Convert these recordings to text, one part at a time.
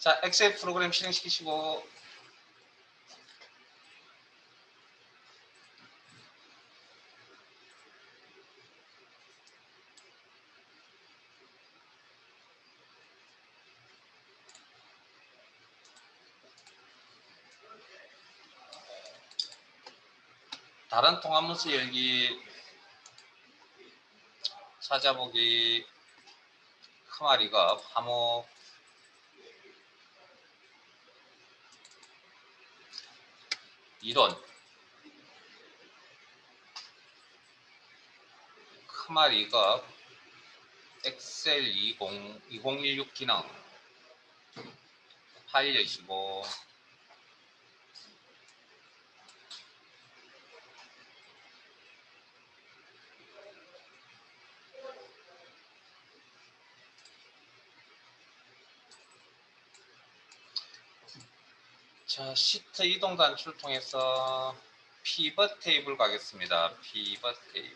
자, 엑셀 프로그램 실행시키시고 다른 통합문서 열기, 찾아보기, 크마리가 화목, 이론, 크마리가 엑셀 2016 기능 파일 여시고 자, 시트 이동 단추를 통해서 피벗 테이블 가겠습니다. 피벗 테이블.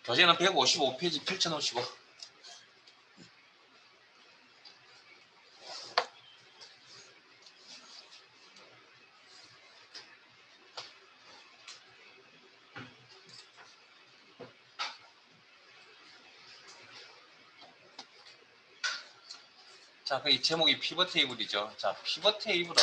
교재는 155페이지 펼쳐놓으시고 자, 그 제목이 피벗 테이블이죠. 자, 피벗 테이블은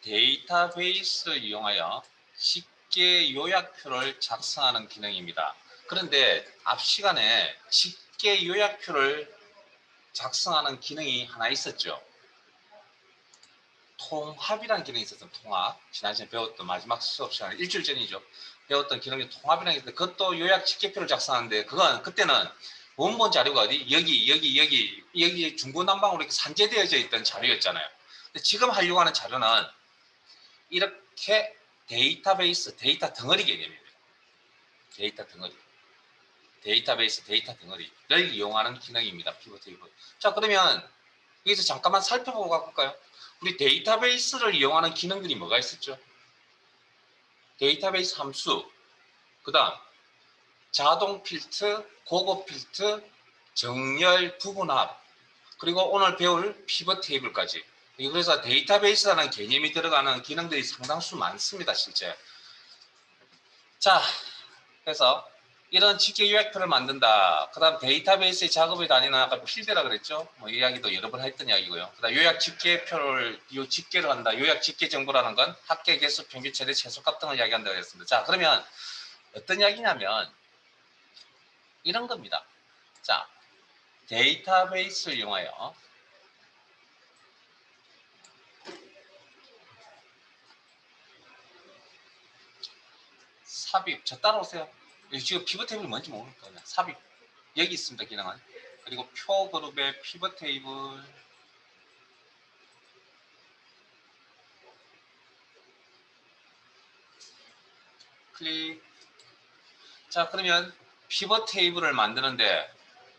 데이터베이스를 이용하여 집계 요약표를 작성하는 기능입니다. 그런데 앞 시간에 집계 요약표를 작성하는 기능이 하나 있었죠. 통합이라는 기능이 있었어요. 통합. 지난 시간에 배웠던 마지막 수업 시간에 일주일 전이죠. 배웠던 기능이 통합이라는 게 있는데 그것도 요약 집계표를 작성하는데 그때는 원본 자료가 어디 여기 중구난방으로 이렇게 산재되어져 있던 자료였잖아요. 근데 지금 하려고 하는 자료는 이렇게 데이터베이스, 데이터 덩어리 개념입니다. 데이터 덩어리. 데이터베이스, 데이터 덩어리를 이용하는 기능입니다. 피벗 테이블. 자, 그러면 여기서 잠깐만 살펴보고 가볼까요? 우리 데이터베이스를 이용하는 기능들이 뭐가 있었죠? 데이터베이스 함수, 그 다음 자동 필트, 고급 필트, 정렬, 부분합, 그리고 오늘 배울 피벗 테이블까지. 그래서 데이터베이스라는 개념이 들어가는 기능들이 상당수 많습니다, 실제. 자, 그래서 이런 집계 요약표를 만든다. 그 다음 데이터베이스의 작업에 다니는 아까 필드라 그랬죠. 뭐 이야기도 여러 번 했던 이야기고요. 그 다음 요약 집계표를 집계를 한다. 요약 집계 정보라는 건 합계 개수, 평균, 최대, 최소값 등을 이야기한다고 했습니다. 자, 그러면 어떤 이야기냐면 이런 겁니다. 자, 데이터베이스를 이용하여 삽입, 저 따라오세요. 지금 피벗 테이블이 뭔지 모를 거예요. 삽입, 여기 있습니다. 기능은. 그리고 표 그룹의 피벗 테이블, 클릭. 자, 그러면 피벗 테이블을 만드는데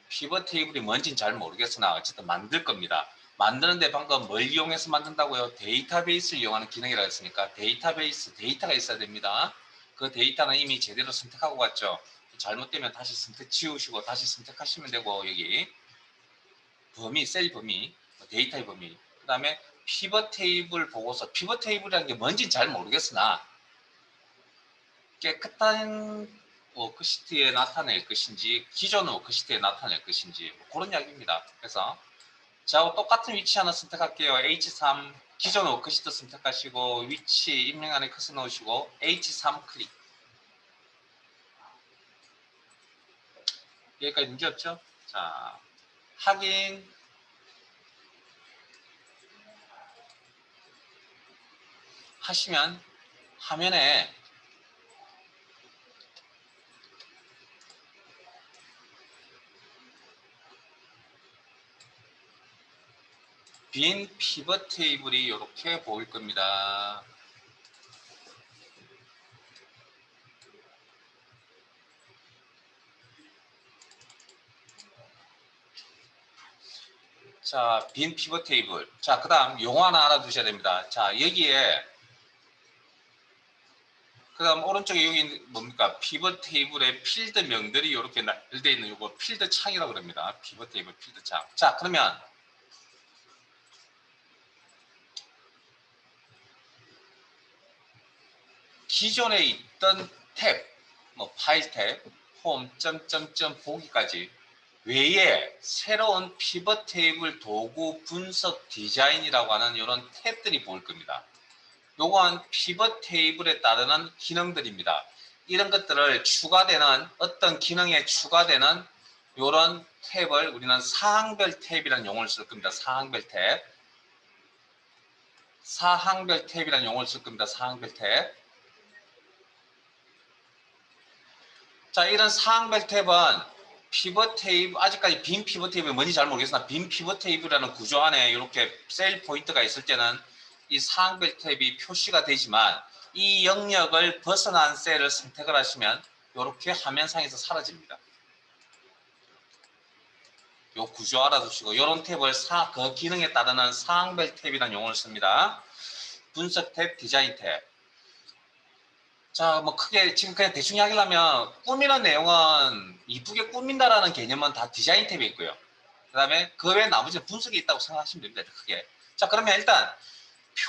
피벗 테이블이 뭔지는 잘 모르겠으나 어쨌든 만들 겁니다. 만드는데 방금 뭘 이용해서 만든다고요? 데이터베이스를 이용하는 기능이라고 했으니까 데이터베이스, 데이터가 있어야 됩니다. 그 데이터는 이미 제대로 선택하고 갔죠. 잘못되면 다시 선택 지우시고 다시 선택하시면 되고 여기 범위, 셀 범위, 데이터의 범위, 그 다음에 피벗 테이블 보고서, 피벗 테이블이라는 게 뭔지는 잘 모르겠으나 깨끗한 워크시트에 나타낼 것인지 기존 워크시트에 나타낼 것인지 뭐 그런 이야기입니다. 그래서 저하고 똑같은 위치 하나 선택할게요. H3 기존 워크시트 선택하시고 위치 입력 안에 커서 넣으시고 H3 클릭. 여기까지 문제 없죠? 자, 확인. 하시면 화면에 빈 피벗 테이블이 이렇게 보일 겁니다. 자, 빈 피벗 테이블. 자, 그 다음 용어 하나 알아두셔야 됩니다. 자, 여기에 그 다음 오른쪽에 여기 뭡니까? 피벗 테이블의 필드 명들이 이렇게 나열되어 있는 이거 필드 창이라고 합니다. 피벗 테이블 필드 창. 자, 그러면 기존에 있던 탭, 뭐 파일 탭, 홈, 점점점 보기까지 외에 새로운 피벗 테이블 도구 분석 디자인이라고 하는 이런 탭들이 보일 겁니다. 요건 피벗 테이블에 따르는 기능들입니다. 이런 것들을 추가되는 어떤 기능에 추가되는 이런 탭을 우리는 사항별 탭이라는 용어를 쓸 겁니다. 사항별 탭. 사항별 탭이라는 용어를 쓸 겁니다. 사항별 탭. 자, 이런 사항별 탭은 피벗 테이블, 아직까지 빈 피벗 테이블이 뭔지 잘 모르겠으나 빈 피벗 테이블이라는 구조 안에 이렇게 셀 포인트가 있을 때는 이 사항별 탭이 표시가 되지만 이 영역을 벗어난 셀을 선택을 하시면 이렇게 화면상에서 사라집니다. 이 구조 알아두시고 이런 탭을 그 기능에 따르는 사항별 탭이라는 용어를 씁니다. 분석 탭, 디자인 탭. 자, 뭐 크게 지금 그냥 대충 이야기를 하면 꾸미는 내용은 이쁘게 꾸민다라는 개념은 다 디자인 탭에 있고요. 그 다음에 그 외에 나머지는 분석이 있다고 생각하시면 됩니다. 크게. 자, 그러면 일단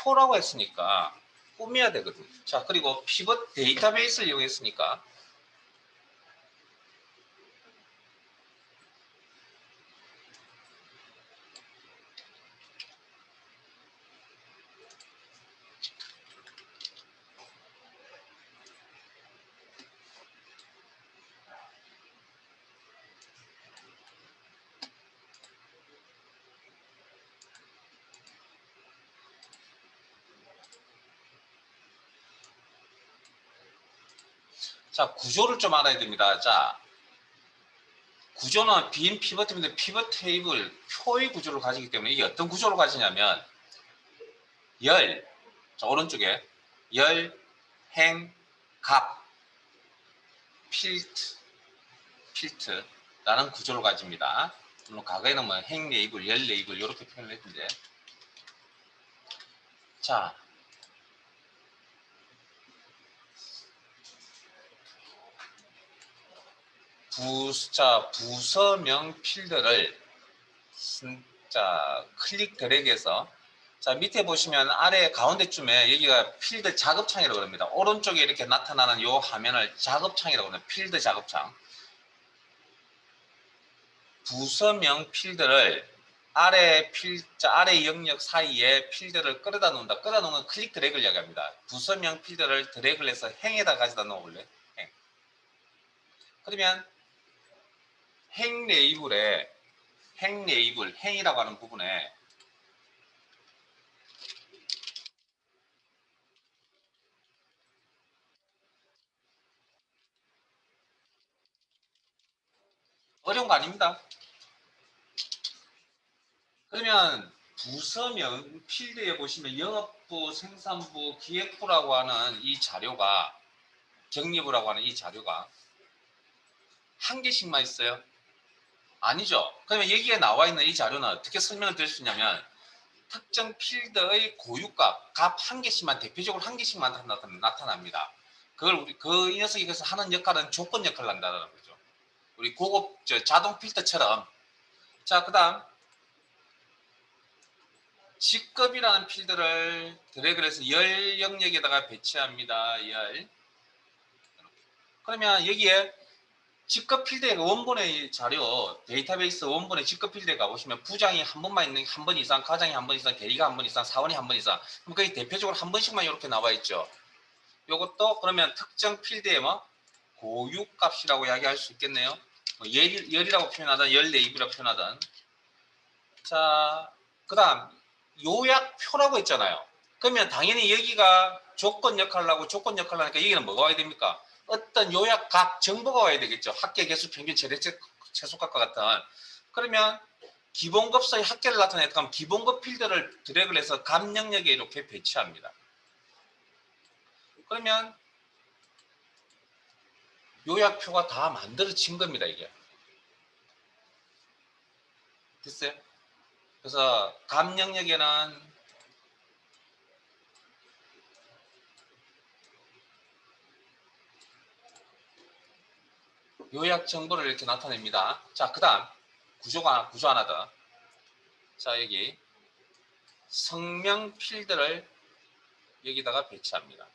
표라고 했으니까 꾸며야 되거든요. 자, 그리고 피벗 데이터베이스를 이용했으니까 자, 구조를 좀 알아야 됩니다. 자, 구조는 빈 피벗 탭인데 피벗 테이블 표의 구조를 가지기 때문에 이게 어떤 구조를 가지냐면 열, 자, 오른쪽에 열, 행, 갑, 필트라는 구조를 가집니다. 물론 과거에는 뭐 행 레이블, 열 레이블 이렇게 표현을 했는데 자, 부서명 필드를 클릭 드래그해서 자, 밑에 보시면 아래 가운데쯤에 여기가 필드 작업창이라고 합니다. 오른쪽에 이렇게 나타나는 이 화면을 작업창이라고 합니다. 필드 작업창. 부서명 필드를 아래 영역 사이에 필드를 끌어다 놓는다. 끌어다 놓는 클릭 드래그를 이야기합니다. 부서명 필드를 드래그를 해서 행에다 가져다 놓을래. 행. 그러면 행 레이블에 행이라고 하는 부분에 어려운 거 아닙니다. 그러면 부서명 필드에 보시면 영업부, 생산부, 기획부라고 하는 이 자료가 경리부라고 하는 이 자료가 한 개씩만 있어요? 아니죠. 그러면 여기에 나와 있는 이 자료는 어떻게 설명을 드릴 수 있냐면 특정 필드의 고유값, 값 한 개씩만 대표적으로 한 개씩만 나타납니다. 이 녀석이 그래서 하는 역할은 조건 역할을 한다는 거죠. 우리 고급 자동 필터처럼. 자, 그다음 직급이라는 필드를 드래그를 해서 열 영역에다가 배치합니다. 열. 그러면 여기에 직급 필드의 원본의 자료, 데이터베이스 원본의 직급 필드에 가보시면 부장이 한 번만 있는 한 번 이상, 과장이 한 번 이상, 대리가 한 번 이상, 사원이 한 번 이상. 그럼 거의 대표적으로 한 번씩만 이렇게 나와 있죠. 이것도 그러면 특정 필드에 뭐 고유값이라고 이야기할 수 있겠네요. 뭐 열이라고 표현하든 열 레이블이라고 표현하든. 자, 그 다음 요약표라고 했잖아요. 그러면 당연히 여기가 조건 역할을 하고 조건 역할을 하니까 여기는 뭐가 와야 됩니까? 어떤 요약값 정보가 와야 되겠죠. 합계 개수 평균 최소값과 같은. 그러면 기본급서의 합계를 나타내서 그럼 기본급 필드를 드래그를 해서 값 영역에 이렇게 배치합니다. 그러면 요약표가 다 만들어진 겁니다. 이게 됐어요? 그래서 감 영역에는 요약 정보를 이렇게 나타냅니다. 자, 그 다음 구조 하나 더. 자, 여기 성명 필드를 여기다가 배치합니다.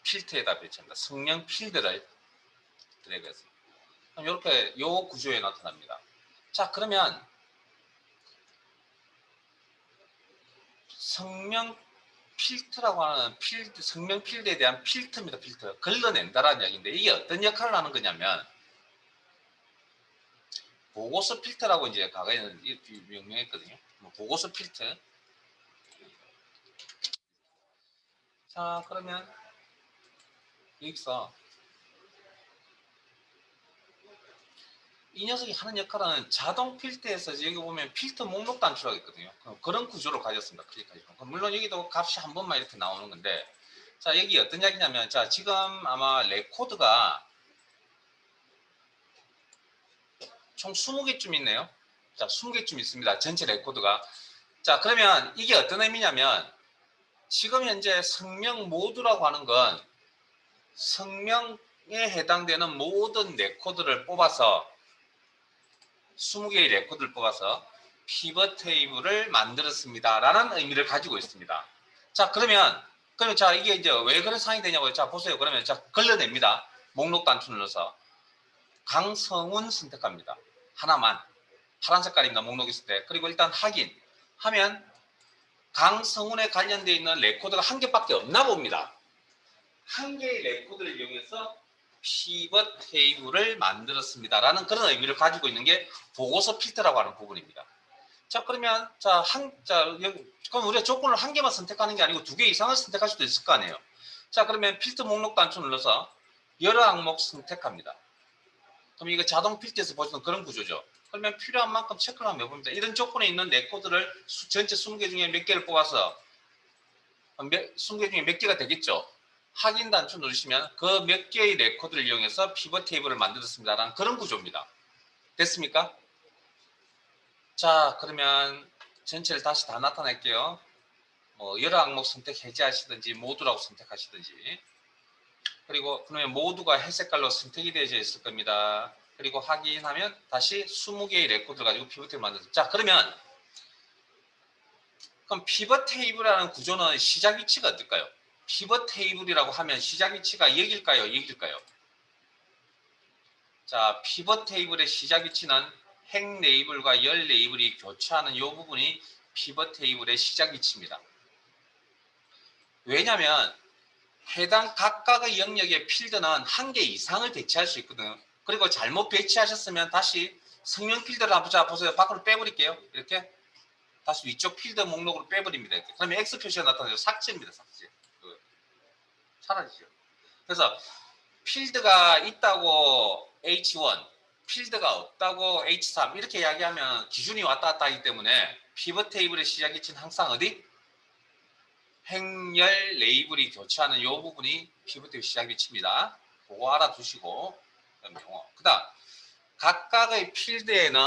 필드에다 배치합니다. 성명 필드를 드래그해서. 이렇게 요 구조에 나타납니다. 자, 그러면 성명 필터라고 하는 성명 필드에 대한 필터입니다. 필터. 걸러낸다라는 이야기인데 이게 어떤 역할을 하는 거냐면 보고서 필터라고 이제 과거에는 명명했거든요. 보고서 필터. 자, 그러면 여기서 이 녀석이 하는 역할은 자동 필터에서 여기 보면 필터 목록 단추라고 있거든요. 그런 구조를 가졌습니다. 클릭하시면. 물론 여기도 값이 한 번만 이렇게 나오는 건데, 자, 여기 어떤 이야기냐면, 자, 지금 아마 레코드가 총 20개쯤 있네요. 자, 20개쯤 있습니다. 전체 레코드가. 자, 그러면 이게 어떤 의미냐면, 지금 현재 성명 모드라고 하는 건 성명에 해당되는 모든 레코드를 뽑아서 20개의 레코드를 뽑아서 피벗 테이블을 만들었습니다. 라는 의미를 가지고 있습니다. 자, 그러면 자, 이게 이제 왜 그런 상황이 되냐고요. 자, 보세요. 그러면 자, 걸러냅니다. 목록 단추 눌러서 강성훈 선택합니다. 하나만. 파란 색깔입니다. 목록 있을 때. 그리고 일단 확인 하면 강성훈에 관련되어 있는 레코드가 한 개밖에 없나 봅니다. 한 개의 레코드를 이용해서 피벗 테이블을 만들었습니다. 라는 그런 의미를 가지고 있는 게 보고서 필터라고 하는 부분입니다. 자, 그러면 그럼 우리가 조건을 한 개만 선택하는 게 아니고 2개 이상을 선택할 수도 있을 거 아니에요. 자, 그러면 필터 목록 단추 눌러서 여러 항목 선택합니다. 그럼 이거 자동 필터에서 보시는 그런 구조죠. 그러면 필요한 만큼 체크를 한번 해봅니다. 이런 조건에 있는 레코드를 전체 20개 중에 몇 개를 뽑아서 20개 중에 몇 개가 되겠죠. 확인 단추 누르시면 그 몇 개의 레코드를 이용해서 피벗 테이블을 만들었습니다라는 그런 구조입니다. 됐습니까? 자, 그러면 전체를 다시 다 나타낼게요. 여러 항목 선택 해제하시든지 모두라고 선택하시든지. 그리고 그러면 모두가 회색깔로 선택이 되어 있을 겁니다. 그리고 확인하면 다시 20개의 레코드를 가지고 피벗 테이블을 만들었습니다. 자, 그럼 피벗 테이블이라는 구조는 시작 위치가 어떨까요? 피벗 테이블이라고 하면 시작 위치가 여길까요? 여길까요? 자, 피벗 테이블의 시작 위치는 행 레이블과 열 레이블이 교차하는 이 부분이 피벗 테이블의 시작 위치입니다. 왜냐하면 해당 각각의 영역의 필드는 한 개 이상을 배치할 수 있거든요. 그리고 잘못 배치하셨으면 다시 성명 필드를 한번 보세요. 밖으로 빼버릴게요. 이렇게 다시 위쪽 필드 목록으로 빼버립니다. 이렇게. 그러면 X 표시가 나타나죠. 삭제입니다. 삭제. 사라지죠. 그래서 필드가 있다고 H1, 필드가 없다고 H3 이렇게 이야기하면 기준이 왔다 갔다 하기 때문에 피벗 테이블의 시작 위치는 항상 어디? 행열 레이블이 교차하는 이 부분이 피벗 테이블 시작 위치입니다. 그거 알아두시고 그 다음 각각의 필드에는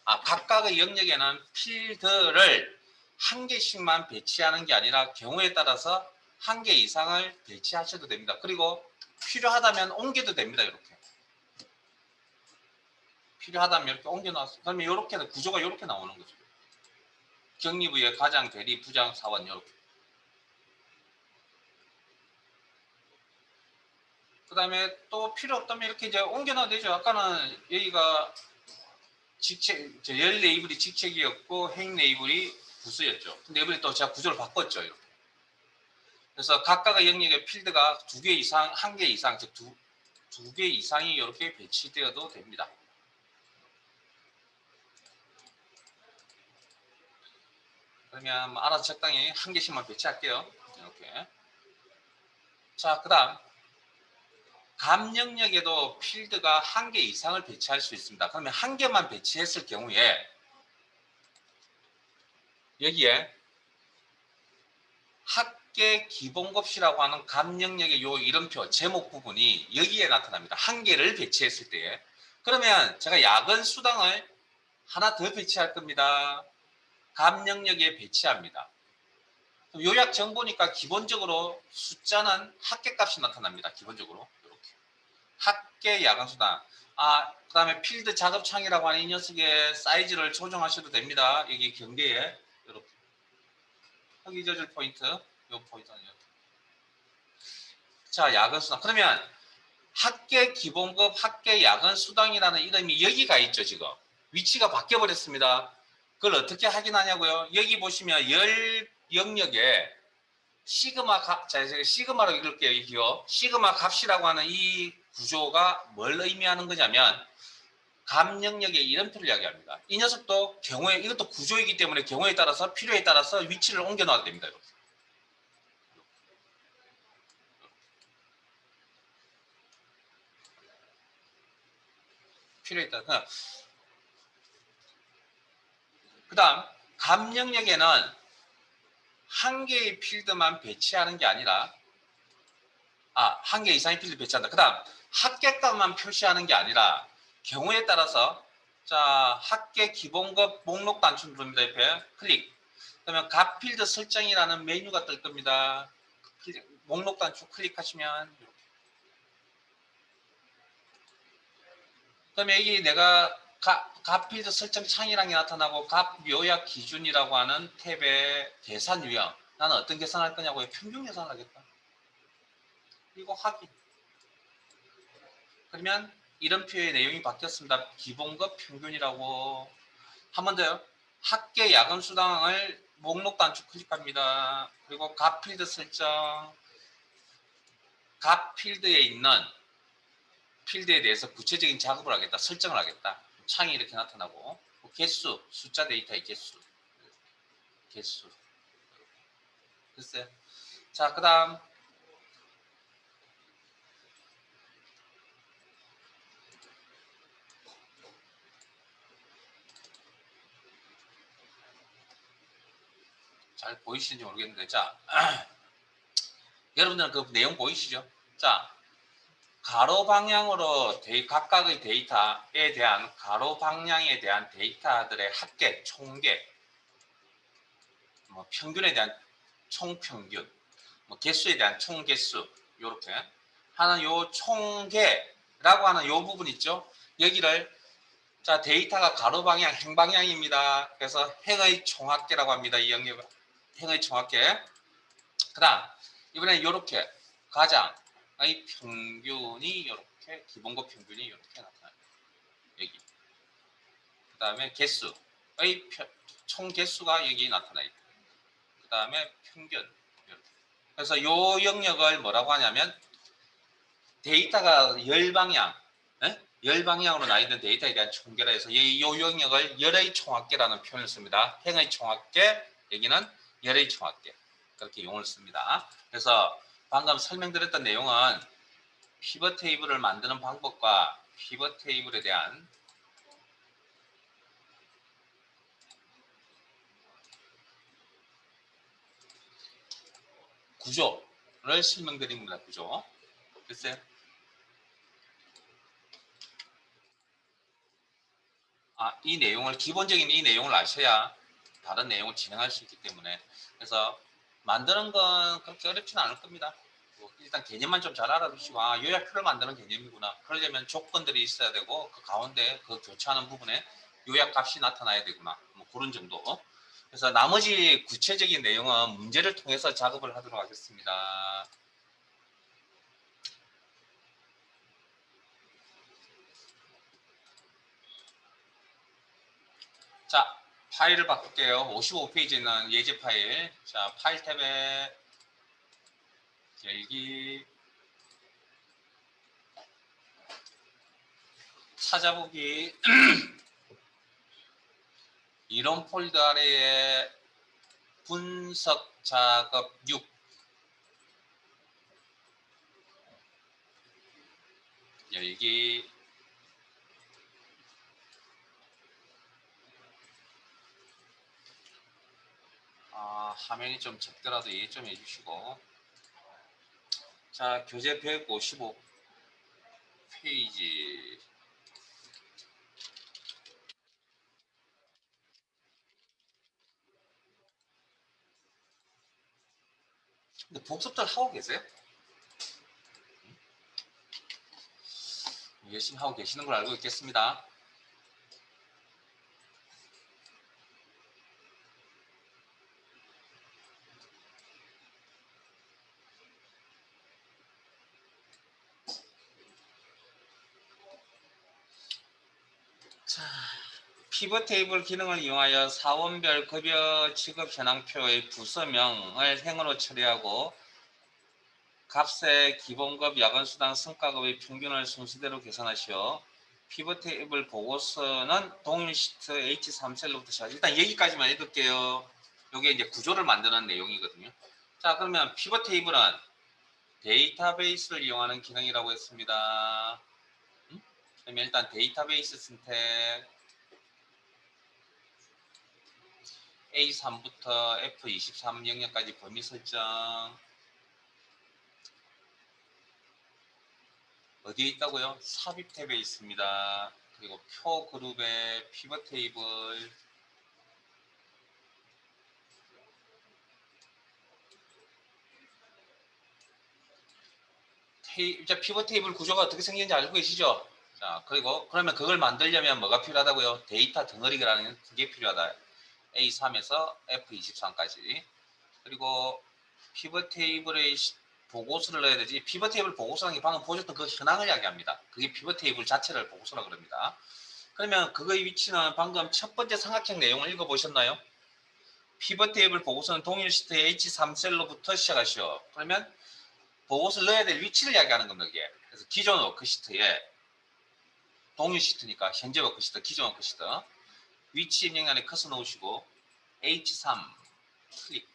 각각의 영역에는 필드를 한 개씩만 배치하는 게 아니라 경우에 따라서 한 개 이상을 배치하셔도 됩니다. 그리고 필요하다면 옮겨도 됩니다. 이렇게 필요하다면 이렇게 옮겨놨어요. 그러면 이렇게 구조가 이렇게 나오는 거죠. 격리부의 과장, 대리, 부장, 사원 이렇게. 그 다음에 또 필요 없다면 이렇게 이제 옮겨놔도 되죠. 아까는 여기가 열 레이블이 직책이었고 행 레이블이 부수였죠. 근데 이번에 또 제가 구조를 바꿨죠. 이렇게. 그래서 각각의 영역의 필드가 2개 이상, 1개 이상, 즉 2개 이상이 이렇게 배치되어도 됩니다. 그러면 알아서 적당히 1개씩만 배치할게요. 이렇게. 자, 그 다음 감 영역에도 필드가 1개 이상을 배치할 수 있습니다. 그러면 1개만 배치했을 경우에 여기에 학계 기본급시라고 하는 감 영역의 요 이름표 제목 부분이 여기에 나타납니다. 1개를 배치했을 때에. 그러면 제가 야근 수당을 하나 더 배치할 겁니다. 값 영역에 배치합니다. 요약 정보니까 기본적으로 숫자는 합계값이 나타납니다. 기본적으로 이렇게 합계 야간수당. 그 다음에 필드 작업창이라고 하는 이 녀석의 사이즈를 조정하셔도 됩니다. 여기 경계에 이렇게 여기 저질 포인트, 요 포인트는 이렇게. 자, 야간수당. 그러면 합계 기본급, 합계 야간수당이라는 이름이 여기가 있죠. 지금 위치가 바뀌어 버렸습니다. 그걸 어떻게 확인하냐고요? 여기 보시면 열 영역에 시그마 값, 자, 제가 시그마로 읽을게요. 이 기호. 시그마 값이라고 하는 이 구조가 뭘 의미하는 거냐면 값 영역의 이름표를 이야기합니다. 이 녀석도 경우에 이것도 구조이기 때문에 경우에 따라서 필요에 따라서 위치를 옮겨 놔도 됩니다. 이렇게. 필요에 따라서. 그 다음 값 영역에는 한 개의 필드만 배치하는 게 아니라 한 개 이상의 필드 배치한다. 그 다음 합계값만 표시하는 게 아니라 경우에 따라서 자 합계 기본급 목록 단추 누릅니다. 옆에 클릭. 그러면 값 필드 설정이라는 메뉴가 뜰 겁니다. 목록 단추 클릭하시면 이렇게. 그러면 여기 내가 값 필드 설정 창이라는 게 나타나고 값 요약 기준이라고 하는 탭에 계산 유형. 나는 어떤 계산할 거냐고요? 평균 계산을 하겠다. 그리고 확인. 그러면 이름표의 내용이 바뀌었습니다. 기본급 평균이라고. 한 번 더요. 합계 야간 수당을 목록 단추 클릭합니다. 그리고 값 필드 설정. 값 필드에 있는 필드에 대해서 구체적인 작업을 하겠다. 설정을 하겠다. 창이 이렇게 나타나고 개수, 숫자 데이터의 개수. 됐어요. 자, 그 다음 잘 보이시는지 모르겠는데 자 여러분들은 그 내용 보이시죠? 자 가로 방향으로 각각의 데이터에 대한 가로 방향에 대한 데이터들의 합계, 총계, 뭐 평균에 대한 총평균, 뭐 개수에 대한 총개수 이렇게 하는 요 총계라고 하는 요 부분 있죠? 여기를 자 데이터가 가로 방향, 행 방향입니다. 그래서 행의 총합계라고 합니다. 이 영역을 행의 총합계. 그다음 이번에 이렇게 가장의 평균이 이렇게 기본급 평균이 이렇게 나타나요. 여기. 그 다음에 개수의 총 개수가 여기 나타나 있고. 그 다음에 평균. 이렇게. 그래서 이 영역을 뭐라고 하냐면 데이터가 열 방향, 열 방향으로 나 있는 데이터에 대한 총계라 해서 이 영역을 열의 총합계라는 표현을 씁니다. 행의 총합계, 여기는 열의 총합계. 그렇게 용어를 씁니다. 그래서 방금 설명드렸던 내용은 피벗 테이블을 만드는 방법과 피벗 테이블에 대한 구조를 설명드립니다. 구조. 됐어요? 이 내용을 기본적인 이 내용을 아셔야 다른 내용을 진행할 수 있기 때문에 그래서 만드는 건 그렇게 어렵지는 않을 겁니다. 일단 개념만 좀 잘 알아두시고 요약표를 만드는 개념이구나. 그러려면 조건들이 있어야 되고 그 가운데 그 교차하는 부분에 요약값이 나타나야 되구나. 뭐 그런 정도. 그래서 나머지 구체적인 내용은 문제를 통해서 작업을 하도록 하겠습니다. 자, 파일을 바꿀게요. 55페이지는 예제 파일. 자, 파일 탭에 열기, 찾아보기, 이론 폴더 아래에 분석 작업 6, 열기, 화면이 좀 적더라도 이해 좀 해주시고. 자, 교재 155페이지. 근데 복습들 하고 계세요? 열심히 하고 계시는 걸 알고 있겠습니다. 자, 피벗 테이블 기능을 이용하여 사원별 급여 지급 현황표의 부서명을 행으로 처리하고 값의 기본급, 야간수당, 성과급의 평균을 순서대로 계산하시오. 피벗 테이블 보고서는 동일 시트 H3셀로부터 시작. 일단 여기까지만 읽을게요. 이게 이제 구조를 만드는 내용이거든요. 자, 그러면 피벗 테이블은 데이터베이스를 이용하는 기능이라고 했습니다. 그러면 일단 데이터베이스 선택, A3부터 F23 영역까지 범위 설정. 어디에 있다고요? 삽입 탭에 있습니다. 그리고 표 그룹의 피벗 테이블, 이제 피벗 테이블 구조가 어떻게 생겼는지 알고 계시죠? 자, 그리고 그러면 그걸 만들려면 뭐가 필요하다고요? 데이터 덩어리라는 게 필요하다. A3에서 F23까지. 그리고 피벗 테이블의 보고서를 넣어야 되지. 피벗 테이블 보고서라는 게 방금 보셨던 그 현황을 이야기합니다. 그게 피벗 테이블 자체를 보고서라고 그럽니다. 그러면 그거의 위치는 방금 첫 번째 삼각형 내용을 읽어보셨나요? 피벗 테이블 보고서는 동일 시트의 H3셀로부터 시작하시오. 그러면 보고서를 넣어야 될 위치를 이야기하는 겁니다. 이게. 그래서 기존 워크시트에 동일 시트니까 현재 워크시트, 기존 워크시트 위치 입력 안에 커서 놓으시고 H3 클릭,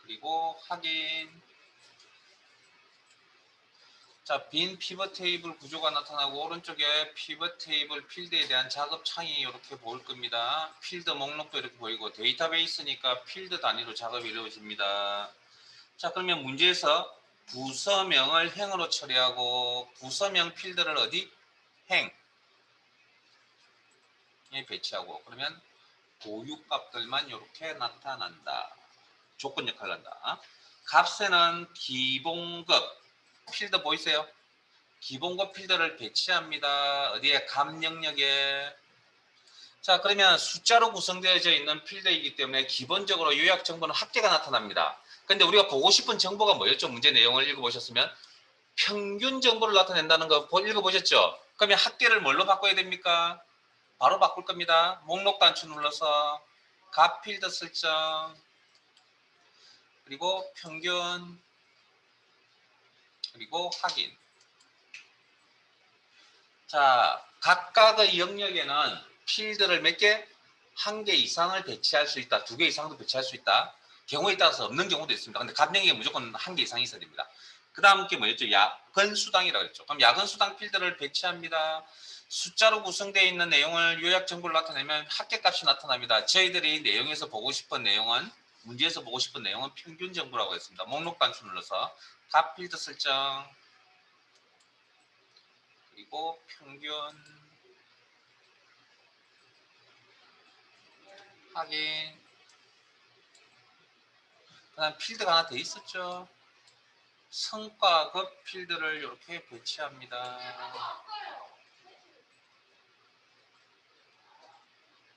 그리고 확인. 자, 빈 피벗 테이블 구조가 나타나고 오른쪽에 피벗 테이블 필드에 대한 작업 창이 이렇게 보일 겁니다. 필드 목록도 이렇게 보이고 데이터베이스니까 필드 단위로 작업이 이루어집니다. 자, 그러면 문제에서 부서명을 행으로 처리하고 부서명 필드를 어디? 행에 배치하고, 그러면 고유값들만 이렇게 나타난다. 조건 역할을 한다. 값에는 기본급 필드 보이세요? 기본급 필드를 배치합니다. 어디에? 값 영역에. 자, 그러면 숫자로 구성되어져 있는 필드이기 때문에 기본적으로 요약 정보는 합계가 나타납니다. 근데 우리가 보고 싶은 정보가 뭐였죠? 문제 내용을 읽어보셨으면 평균 정보를 나타낸다는 거 읽어보셨죠? 그러면 합계를 뭘로 바꿔야 됩니까? 바로 바꿀 겁니다. 목록 단추 눌러서 값 필드 설정, 그리고 평균, 그리고 확인. 자, 각각의 영역에는 필드를 몇 개? 한 개 이상을 배치할 수 있다. 두 개 이상도 배치할 수 있다. 경우에 따라서 없는 경우도 있습니다. 근데 값 영역에 무조건 한 개 이상이 있어야 됩니다. 그 다음 게 뭐였죠? 야근 수당이라고 했죠. 그럼 야근 수당 필드를 배치합니다. 숫자로 구성되어 있는 내용을 요약 정보를 나타내면 합계값이 나타납니다. 저희들이 내용에서 보고 싶은 내용은, 문제에서 보고 싶은 내용은 평균 정보라고 했습니다. 목록 단추 눌러서 값 필드 설정, 그리고 평균 확인. 그 다음 필드가 하나 더 있었죠. 성과급 필드를 이렇게 배치합니다.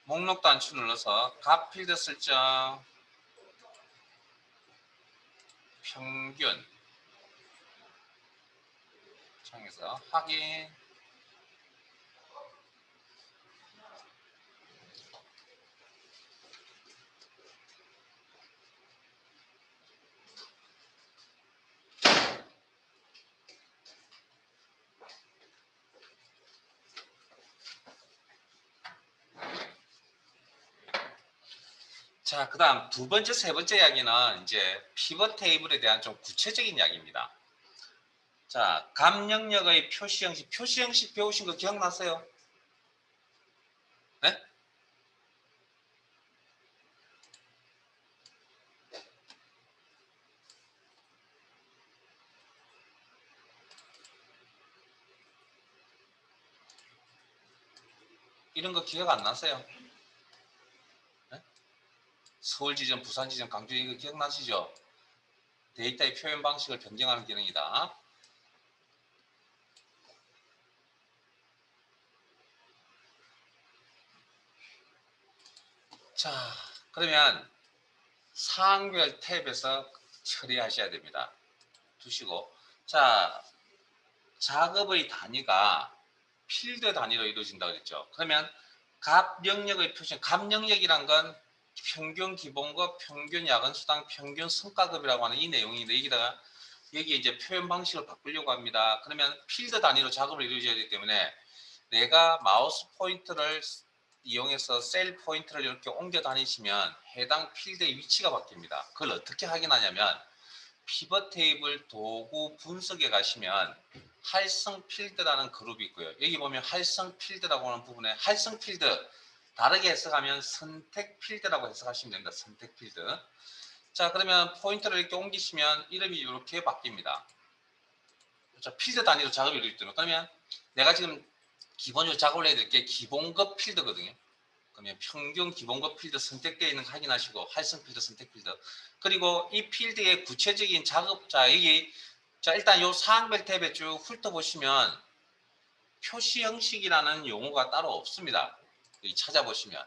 목록 단추 눌러서 값 필드 설정, 평균 창에서 확인. 자, 그 다음 두 번째, 세 번째 이야기는 이제 피벗 테이블에 대한 좀 구체적인 이야기입니다. 자, 값 영역의 표시 형식, 배우신 거 기억나세요? 네? 이런 거 기억 안 나세요? 네? 서울 지점, 부산 지점, 강조 이거 기억나시죠? 데이터의 표현 방식을 변경하는 기능이다. 자, 그러면 사항별 탭에서 처리하셔야 됩니다. 두시고, 자, 작업의 단위가 필드 단위로 이루어진다고 그랬죠. 그러면 값 영역의 표시, 값 영역이란 건 평균 기본급, 평균 야근수당, 평균 성과급이라고 하는 이 내용인데, 여기다가 여기 이제 표현 방식을 바꾸려고 합니다. 그러면 필드 단위로 작업을 이루어져야 되기 때문에 내가 마우스 포인터를 이용해서 셀 포인터를 이렇게 옮겨 다니시면 해당 필드의 위치가 바뀝니다. 그걸 어떻게 확인하냐면 피벗 테이블 도구 분석에 가시면 활성 필드라는 그룹이 있고요. 여기 보면 활성 필드라고 하는 부분에 활성 필드 다르게 해석하면 선택 필드라고 해석하시면 됩니다. 선택 필드. 자, 그러면 포인터를 이렇게 옮기시면 이름이 이렇게 바뀝니다. 자, 필드 단위로 작업이 이루어지기 때문에 그러면 내가 지금 기본적으로 작업을 해야 될 게 기본급 필드거든요. 그러면 평균 기본급 필드 선택되어 있는 거 확인하시고 활성 필드 선택 필드 그리고 이 필드의 구체적인 작업 자 여기 자 일단 요 사항별 탭에 쭉 훑어보시면 표시 형식이라는 용어가 따로 없습니다. 여기 찾아보시면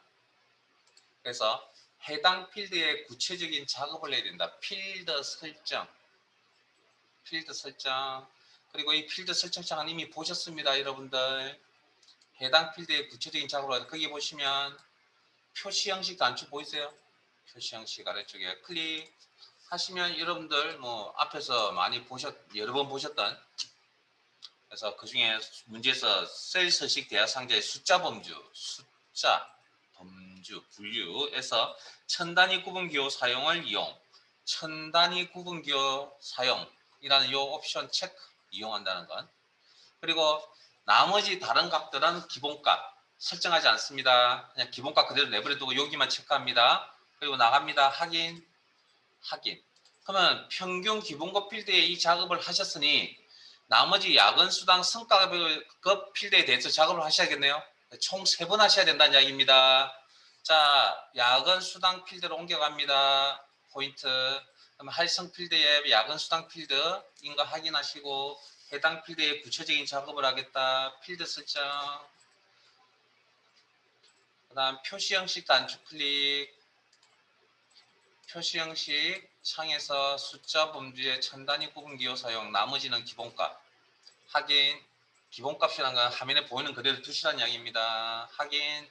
그래서 해당 필드의 구체적인 작업을 해야 된다. 필드 설정 그리고 이 필드 설정창은 이미 보셨습니다. 여러분들 해당 필드의 구체적인 작업을 하다 거기 보시면 표시 형식 단축 보이세요? 표시 형식 아래쪽에 클릭하시면 여러분들 뭐 앞에서 많이 여러 번 보셨던 그래서 그 중에 문제에서 셀 서식 대하 상자의 숫자 범주 분류에서 천 단위 구분 기호 사용을 이용 천 단위 구분 기호 사용이라는 이 옵션 체크 이용한다는 것 그리고 나머지 다른 값들은 기본값 설정하지 않습니다. 그냥 기본값 그대로 내버려두고 여기만 체크합니다. 그리고 나갑니다. 확인. 그러면 평균 기본급 필드에 이 작업을 하셨으니 나머지 야근 수당 성과급 필드에 대해서 작업을 하셔야겠네요. 총 3번 하셔야 된다는 이야기입니다. 자, 야근 수당 필드로 옮겨갑니다. 포인트. 그럼 활성 필드에 야근 수당 필드인 거 확인하시고 해당 필드에 구체적인 작업을 하겠다. 필드 설정. 그 다음 표시 형식 단축 클릭. 표시 형식 창에서 숫자 범주의 천 단위 구분 기호 사용. 나머지는 기본값. 확인. 기본값이라는 건 화면에 보이는 그대로 두시라는 이야기입니다. 확인.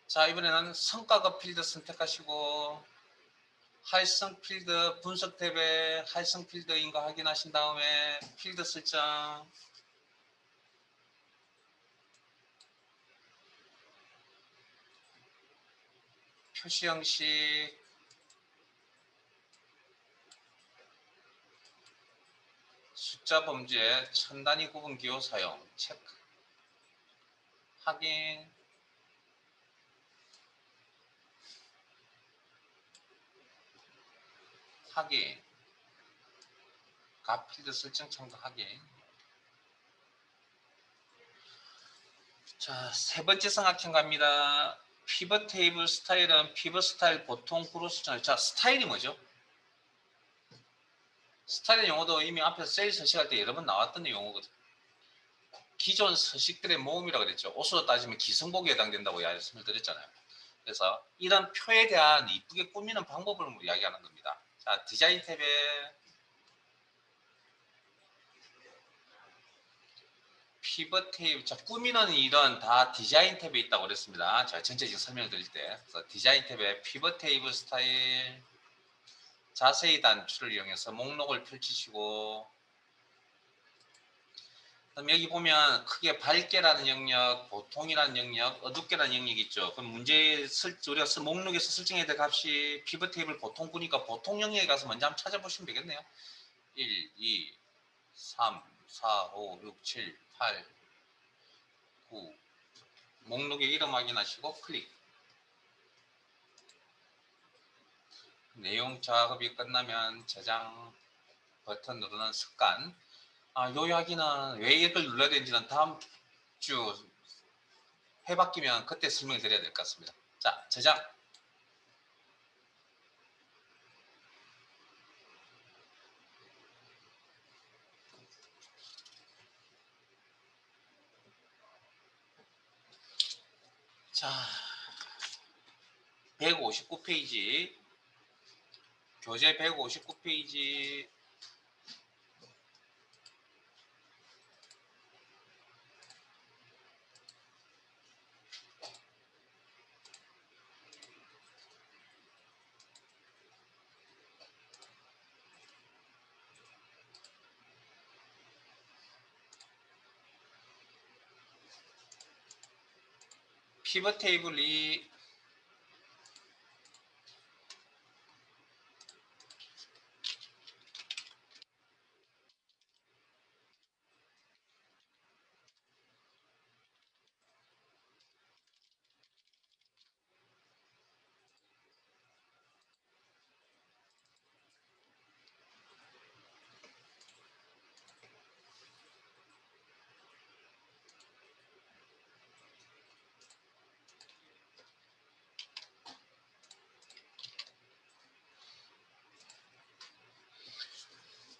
자, 이번에는 성과급 필드 선택하시고 활성 필드 분석 탭에 활성 필드인 거 확인하신 다음에 필드 설정 표시 형식 숫자 범주에 천 단위 구분 기호 사용 체크 확인 값 필드 설정 창도 확인. 자, 세 번째 성악형 갑니다. 피벗 테이블 스타일은 피벗 스타일 보통 크로스 자, 스타일이 뭐죠? 스타일 용어도 이미 앞에서 세일 서식할 때 여러 번 나왔던 용어거든요. 기존 서식들의 모음이라고 그랬죠. 옷으로 따지면 기성복에 해당된다고 말씀을 드렸잖아요. 그래서 이런 표에 대한 이쁘게 꾸미는 방법을 이야기하는 겁니다. 자, 디자인 탭에 피벗 테이블, 자, 꾸미는 일은 다 디자인 탭에 있다고 그랬습니다. 제가 전체적인 설명을 드릴 때. 그래서 디자인 탭에 피벗 테이블 스타일, 자세히 단추를 이용해서 목록을 펼치시고, 그럼 여기 보면 크게 밝게라는 영역, 보통이라는 영역, 어둡게라는 영역이 있죠. 그럼 우리가 목록에서 설정해야 될 값이 피벗 테이블 보통구니까 보통 영역에 가서 먼저 한번 찾아보시면 되겠네요. 1, 2, 3, 4, 5, 6, 7, 8, 9 목록의 이름 확인하시고 클릭 내용 작업이 끝나면 저장 버튼 누르는 습관 요 이야기는 왜 이걸 눌러야 되는지는 다음 주 회 바뀌면 그때 설명을 드려야 될 것 같습니다. 자, 저장. 자, 159페이지. 교재 159페이지. 피벗 테이블이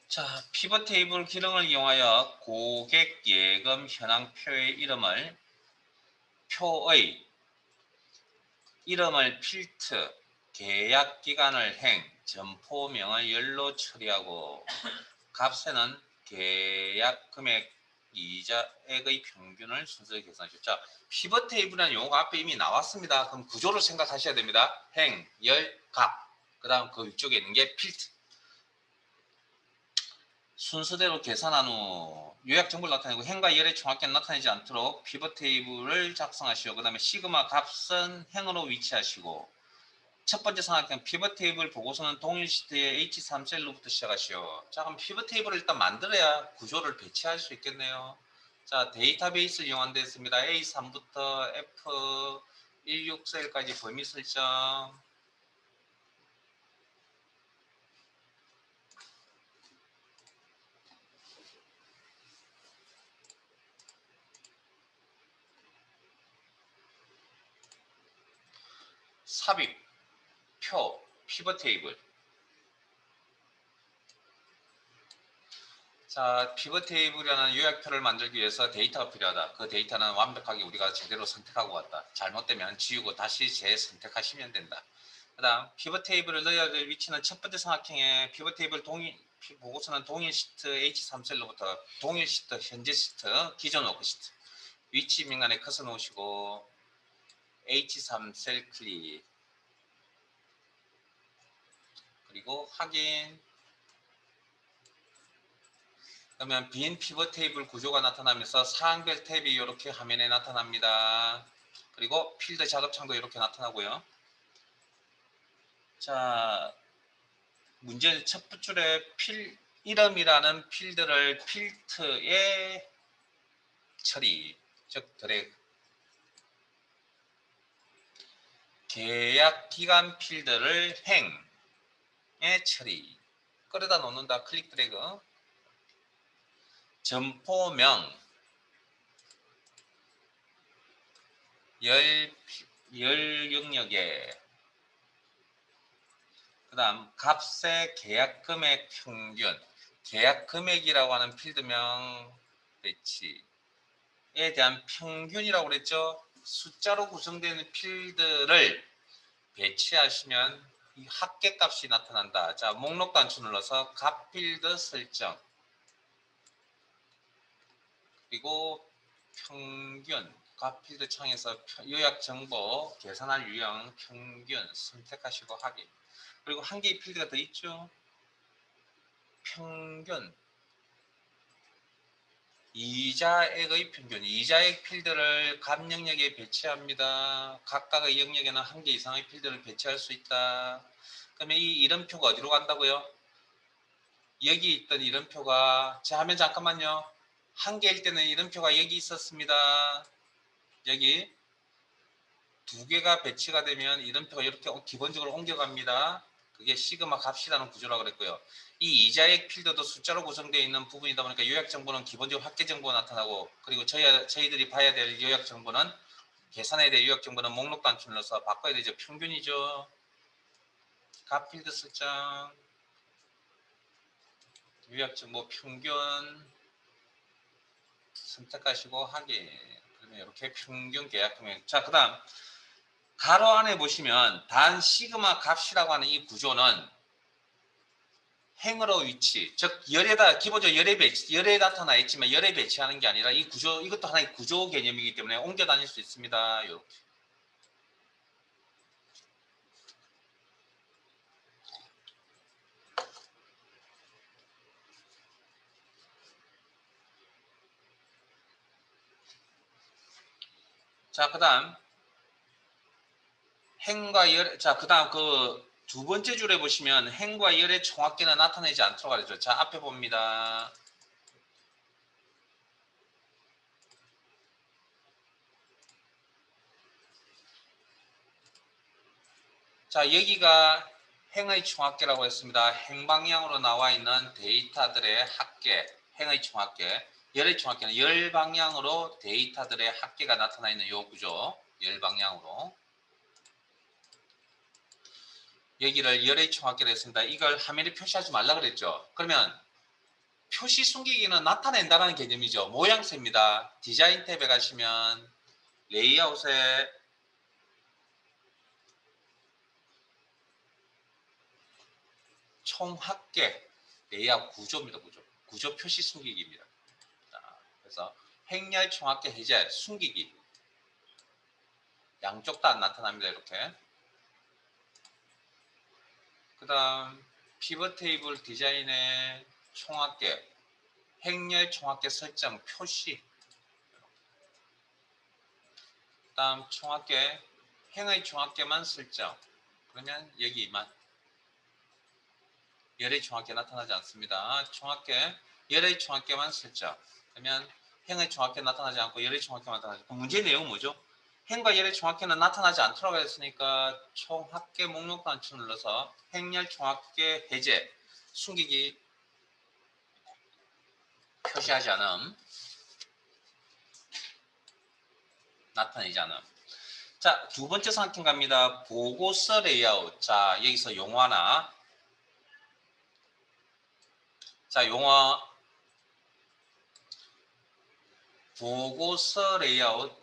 자, 피벗 테이블 기능을 이용하여 고객 예금 현황표의 이름을 표의 이름을 필트, 계약 기간을 행, 점포명을 열로 처리하고 값에는 계약 금액 이자액의 평균을 순서에 계산하시죠. 자, 피벗 테이블이라는 용어가 앞에 이미 나왔습니다. 그럼 구조를 생각하셔야 됩니다. 행, 열, 값. 그 다음 그 위쪽에 있는 게 필트. 순서대로 계산한 후 요약 정보를 나타내고 행과 열의 정확하게 나타내지 않도록 피벗 테이블을 작성하시고 그 다음에 시그마 값은 행으로 위치하시고 첫 번째 삼각형 피벗 테이블 보고서는 동일 시트의 H3셀로부터 시작하시오. 자, 그럼 피벗 테이블을 일단 만들어야 구조를 배치할 수 있겠네요. 자, 데이터베이스를 이용한 데 있습니다. A3부터 F16셀까지 범위 설정. 삽입, 표, 피벗 테이블. 자, 피벗 테이블이라는 요약표를 만들기 위해서 데이터가 필요하다. 그 데이터는 완벽하게 우리가 제대로 선택하고 왔다. 잘못되면 지우고 다시 재선택하시면 된다. 그 다음 피벗 테이블을 넣어야 될 위치는 첫 번째 삼각형에 피벗 테이블 보고서는 동일 시트 H3셀로부터 동일 시트, 현재 시트, 기존 워크 시트 위치 명단에 컷을 놓으시고 H3셀 클릭 그리고 확인. 그러면 빈 피벗 테이블 구조가 나타나면서 사항별 탭이 이렇게 화면에 나타납니다. 그리고 필드 작업창도 이렇게 나타나고요. 자, 문제 첫 줄에 이름이라는 필드를 필트에 처리, 즉 드래그. 계약 기간 필드를 행에 처리. 끌어다 놓는다. 클릭 드래그. 점포명 열 영역에 그 다음 값의 계약 금액 평균 계약 금액이라고 하는 필드명 배치에 대한 평균이라고 그랬죠. 숫자로 구성되는 필드를 배치하시면 이 합계값이 나타난다. 자, 목록 단추 눌러서 값 필드 설정 그리고 평균 값 필드 창에서 요약 정보 계산할 유형 평균 선택하시고 확인. 그리고 한 개의 필드가 더 있죠. 평균 이자액의 평균 이자액 필드를 값 영역에 배치합니다. 각각의 영역에는 한 개 이상의 필드를 배치할 수 있다. 그러면 이 이름표가 어디로 간다고요? 여기 있던 이름표가 자 하면 잠깐만요. 한 개일 때는 이름표가 여기 있었습니다. 여기 두 개가 배치가 되면 이름표가 이렇게 기본적으로 옮겨갑니다. 그게 시그마 값이라는 구조라고 그랬고요. 이 이자액 필드도 숫자로 구성되어 있는 부분이다 보니까 요약 정보는 기본적으로 합계 정보가 나타나고 그리고 저희들이 봐야 될 요약 정보는 계산에 대해 유학 정보는 목록 단추 눌러서 바꿔야 되죠. 평균이죠. 값 필드 설정, 유학 정보 평균 선택하시고 확인. 그러면 이렇게 평균 계약 금액. 자, 그다음 가로 안에 보시면 단 시그마 값이라고 하는 이 구조는 행으로 위치, 즉 열에다 기본적으로 열에 나타나 있지만 열에 배치하는 게 아니라 이 구조, 이것도 하나의 구조 개념이기 때문에 옮겨 다닐 수 있습니다. 이렇게. 자, 그다음 행과 열. 자, 그다음 그 두 번째 줄에 보시면 행과 열의 총합계는 나타내지 않도록 하죠. 자, 앞에 봅니다. 자, 여기가 행의 총합계라고 했습니다. 행 방향으로 나와 있는 데이터들의 합계, 행의 총합계. 열의 총합계는 열 방향으로 데이터들의 합계가 나타나 있는 요 구조. 열 방향으로. 여기를 열의 총합계로 했습니다. 이걸 화면에 표시하지 말라 그랬죠. 그러면 표시 숨기기는 나타낸다는 개념이죠. 모양새입니다. 디자인 탭에 가시면 레이아웃에 총합계 레이아웃 구조입니다. 구조 표시 숨기기입니다. 자, 그래서 행렬 총합계 해제 숨기기 양쪽 다 안 나타납니다. 이렇게. 그 다음 피벗 테이블 디자인의 총합계 행렬 총합계 설정 표시. 그 다음 총합계 행의 총합계만 설정. 그러면 여기만 열의 총합계 나타나지 않습니다. 총합계 열의 총합계만 설정. 그러면 행의 총합계 나타나지 않고 열의 총합계만 나타나지. 문제 내용 뭐죠? 행과 열의 총합계는 나타나지 않도록 했으니까 총합계 목록 단추 눌러서 행열 총합계 해제 숨기기 표시하지 않음, 나타내지 않음. 자, 두 번째 상품 갑니다. 보고서 레이아웃. 자, 여기서 용어 하나. 자, 용어 보고서 레이아웃.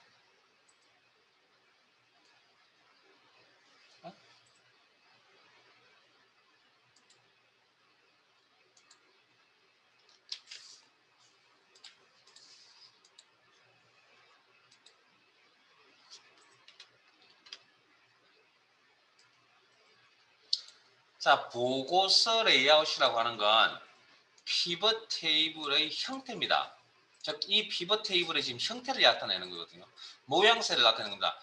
자, 보고서 레이아웃이라고 하는 건 피벗 테이블의 형태입니다. 즉, 이 피벗 테이블의 지금 형태를 나타내는 거거든요. 모양새를 나타내는 겁니다.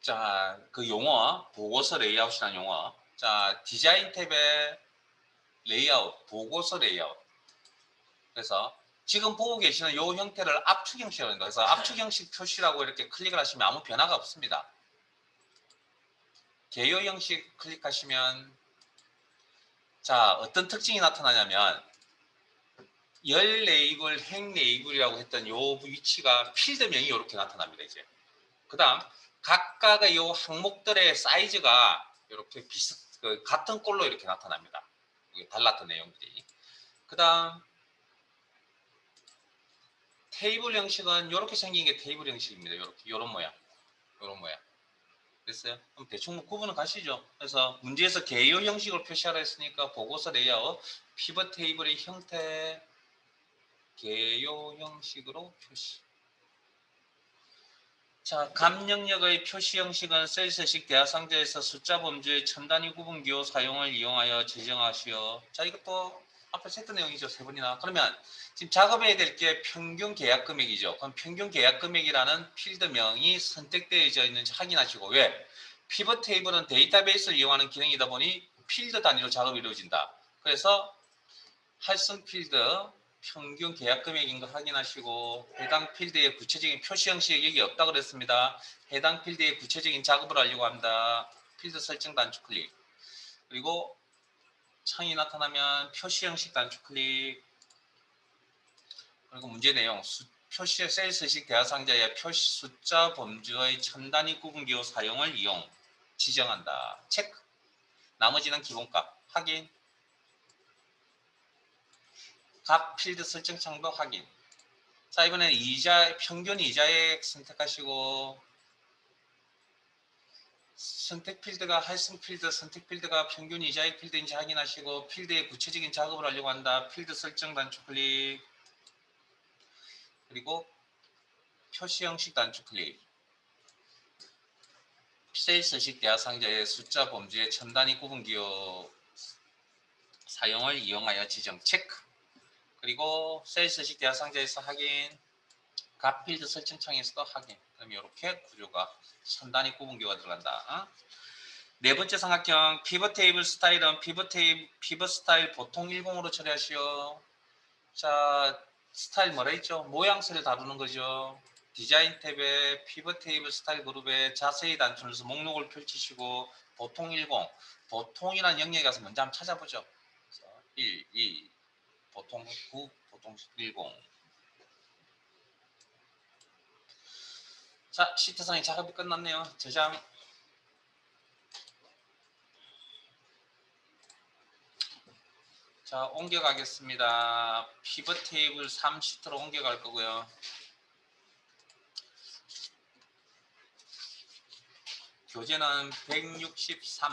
자, 그 용어, 보고서 레이아웃이라는 용어. 자, 디자인 탭에 레이아웃, 보고서 레이아웃. 그래서 지금 보고 계시는 이 형태를 압축 형식이라고 합니다. 그래서 압축 형식 표시라고 이렇게 클릭을 하시면 아무 변화가 없습니다. 개요 형식 클릭하시면 자, 어떤 특징이 나타나냐면 열 레이블, 행 레이블이라고 했던 요 위치가 필드명이 이렇게 나타납니다. 이제 그 다음 각각의 요 항목들의 사이즈가 이렇게 같은 꼴로 이렇게 나타납니다. 달랐던 내용들이. 그 다음 테이블 형식은 이렇게 생긴 게 테이블 형식입니다. 이렇게 요런 모양, 요런 모양. 됐어요? 그럼 대충 구분은 가시죠. 그래서 문제에서 개요 형식으로 표시하라 했으니까 보고서 레이아웃 피벗 테이블의 형태 개요 형식으로 표시. 자, 감 영역의 표시 형식은 셀서식 대하상자에서 숫자 범주의 천 단위 구분 기호 사용을 이용하여 지정하시오. 자, 이것도 앞에 했던 내용이죠. 세 번이나. 그러면 지금 작업해야 될 게 평균 계약 금액이죠. 그럼 평균 계약 금액이라는 필드명이 선택되어져 있는지 확인하시고, 왜? 피벗 테이블은 데이터베이스를 이용하는 기능이다 보니 필드 단위로 작업이 이루어진다. 그래서 할성 필드 평균 계약 금액인 거 확인하시고 해당 필드의 구체적인 표시 형식이 여기 없다고 그랬습니다. 해당 필드의 구체적인 작업을 하려고 합니다. 필드 설정 단축 클릭. 그리고 창이 나타나면 표시 형식 단축 클릭. 그리고 문제 내용 표시의 셀 서식 대하상자의 표시 숫자 범주의 천 단위 구분기호 사용을 이용 지정한다. 체크. 나머지는 기본값 확인. 각 필드 설정 창도 확인. 자, 이번에는 평균 이자액 선택하시고, 선택 필드가 할성 필드, 선택 필드가 평균 이자액 필드인지 확인하시고, 필드의 구체적인 작업을 하려고 한다. 필드 설정 단축 클릭. 그리고 표시 형식 단축 클릭. 셀 서식 대하상자의 숫자 범주의 천 단위 구분기호 사용을 이용하여 지정 체크. 그리고 셀 서식 대하상자에서 확인. 각 필드 설정창에서도 확인. 그럼 이렇게 구조가 천 단위 구분기호가 들어간다. 네 번째 삼각형 피벗 테이블 스타일은 피벗 스타일 보통 10으로 처리하시오. 자, 스타일 뭐라 했죠? 모양새를 다루는 거죠. 디자인 탭에 피벗 테이블 스타일 그룹에 자세히 단순해서 목록을 펼치시고 보통 10, 보통이라는 영역에 가서 먼저 한번 찾아보죠. 1, 2, 보통 9, 보통 10. 자, 시트상의 작업이 끝났네요. 저장. 자, 옮겨가겠습니다. 피벗 테이블 3시트로 옮겨갈 거고요. 교재는 163.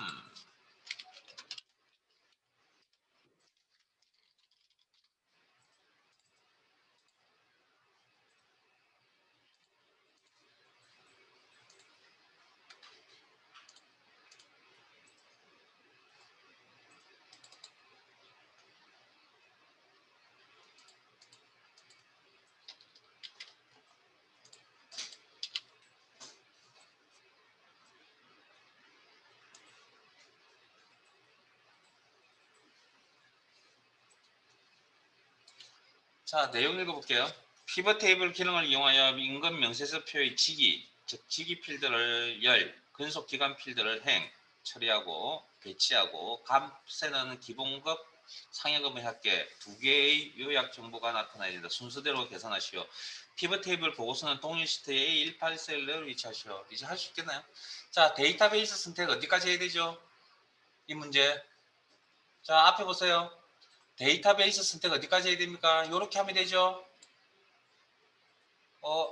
자, 내용 읽어볼게요. 피벗 테이블 기능을 이용하여 임금 명세서표의 직위, 즉 직위 필드를 열, 근속 기간 필드를 행, 처리하고 배치하고 값에는 기본급, 상여금의 합계 두 개의 요약 정보가 나타나야 된다. 순서대로 계산하시오. 피벗 테이블 보고서는 동일 시트에 A18셀을 위치하시오. 이제 할 수 있겠나요? 자, 데이터베이스 선택 어디까지 해야 되죠? 이 문제. 자, 앞에 보세요. 데이터베이스 선택 어디까지 해야 됩니까? 이렇게 하면 되죠.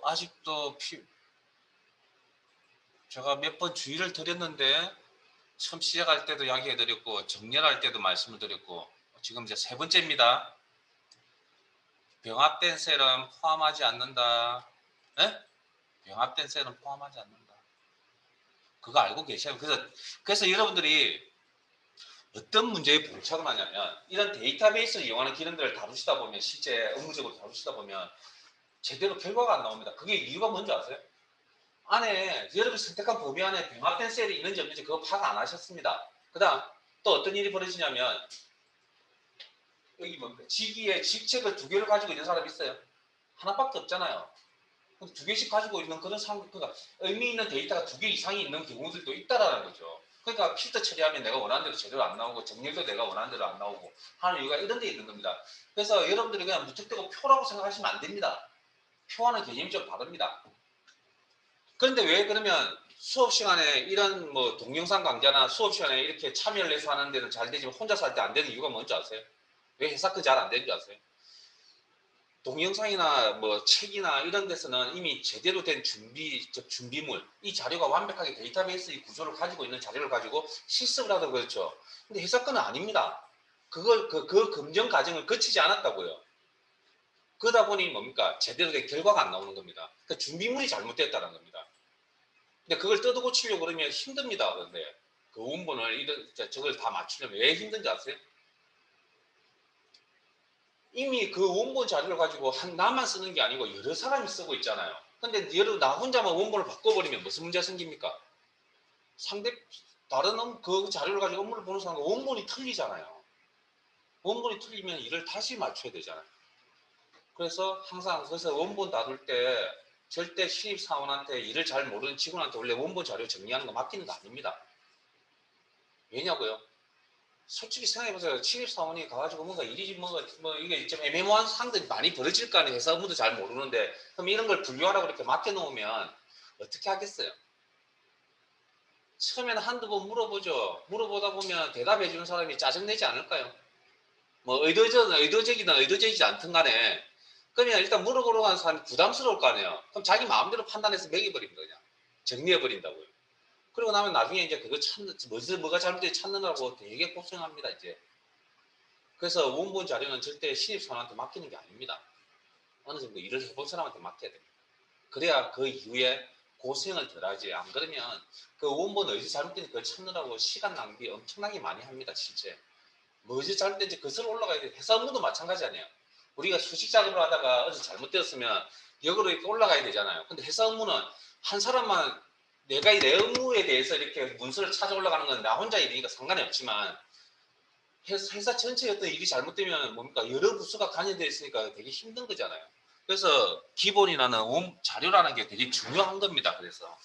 아직도 제가 몇 번 주의를 드렸는데 처음 시작할 때도 이야기해 드렸고 정렬할 때도 말씀을 드렸고 지금 이제 세 번째입니다. 병합된 셀은 포함하지 않는다. 네? 병합된 셀은 포함하지 않는다. 그거 알고 계셔요. 그래서 여러분들이 어떤 문제에 봉착을 하냐면 이런 데이터베이스를 이용하는 기능들을 다루시다 보면 실제 업무적으로 다루시다 보면 제대로 결과가 안 나옵니다. 그게 이유가 뭔지 아세요? 안에 여러분이 선택한 범위 안에 병합된 셀이 있는지 없는지 그거 파악 안 하셨습니다. 그 다음 또 어떤 일이 벌어지냐면 여기 뭡니까? 직위에 직책을 두 개를 가지고 있는 사람이 있어요. 하나밖에 없잖아요. 두 개씩 가지고 있는 그런 상황, 그러니까 의미 있는 데이터가 두 개 이상이 있는 경우들도 있다라는 거죠. 그러니까 필터 처리하면 내가 원하는 대로 제대로 안 나오고 정렬도 내가 원하는 대로 안 나오고 하는 이유가 이런 데 있는 겁니다. 그래서 여러분들이 그냥 무턱대고 표라고 생각하시면 안 됩니다. 표와는 개념이 좀 다릅니다. 그런데 왜 그러면 수업 시간에 이런 뭐 동영상 강좌나 수업 시간에 이렇게 참여를 해서 하는 데는 잘 되지만 혼자서 할 때 안 되는 이유가 뭔지 아세요? 왜 해석이 잘 안 되는 줄 아세요? 동영상이나 뭐 책이나 이런 데서는 이미 제대로 된 준비물, 이 자료가 완벽하게 데이터베이스의 구조를 가지고 있는 자료를 가지고 실습을 하다 그렇죠. 근데 해석권은 아닙니다. 그 검증 과정을 거치지 않았다고요. 그러다 보니 뭡니까? 제대로 된 결과가 안 나오는 겁니다. 그 준비물이 잘못됐다는 겁니다. 근데 그걸 뜯어고치려고 그러면 힘듭니다. 그런데 그 원본을 저걸 다 맞추려면 왜 힘든지 아세요? 이미 그 원본 자료를 가지고 나만 쓰는 게 아니고 여러 사람이 쓰고 있잖아요. 근데 나 혼자만 원본을 바꿔버리면 무슨 문제가 생깁니까? 다른 그 자료를 가지고 업무를 보는 사람과 원본이 틀리잖아요. 원본이 틀리면 일을 다시 맞춰야 되잖아요. 그래서 항상 그래서 원본 다룰 때 절대 신입사원한테 일을 잘 모르는 직원한테 원래 원본 자료 정리하는 거 맡기는 거 아닙니다. 왜냐고요? 솔직히 생각해보세요. 신입사원이 가가지고 뭔가 일이 뭐 이게 좀 애매모호한 상황들이 많이 벌어질 거 아니에요. 회사 업무도 잘 모르는데 그럼 이런 걸 분류하라고 이렇게 맡겨놓으면 어떻게 하겠어요? 처음에는 한두 번 물어보죠. 물어보다 보면 대답해주는 사람이 짜증내지 않을까요? 뭐 의도적이든 의도적이지 않든 간에 그러면 일단 물어보러 가는 사람이 부담스러울 거 아니에요. 그럼 자기 마음대로 판단해서 매겨버립니다. 그냥 정리해버린다고요. 그리고 나면 나중에 이제 그거 찾는 뭐가 잘못돼 찾느라고 되게 고생합니다. 이제 그래서 원본 자료는 절대 신입사원한테 맡기는 게 아닙니다. 어느 정도 일을 해본 사람한테 맡겨야 됩니다. 그래야 그 이후에 고생을 덜 하지. 안 그러면 그 원본 어디서 잘못된지 그걸 찾느라고 시간 낭비 엄청나게 많이 합니다. 실제 뭐지 잘못된지 그슬 올라가야 돼. 회사 업무도 마찬가지 아니에요. 우리가 수식 작업을 하다가 어디 잘못되었으면 역으로 이렇게 올라가야 되잖아요. 근데 회사 업무는 한 사람만 내가 내 업무에 대해서 이렇게 문서를 찾아 올라가는 건 나 혼자 일이니까 상관이 없지만 회사 전체의 어떤 일이 잘못되면 뭡니까 여러 부서가 관여되어 있으니까 되게 힘든 거잖아요. 그래서 기본이라는 자료라는 게 되게 중요한 겁니다. 그래서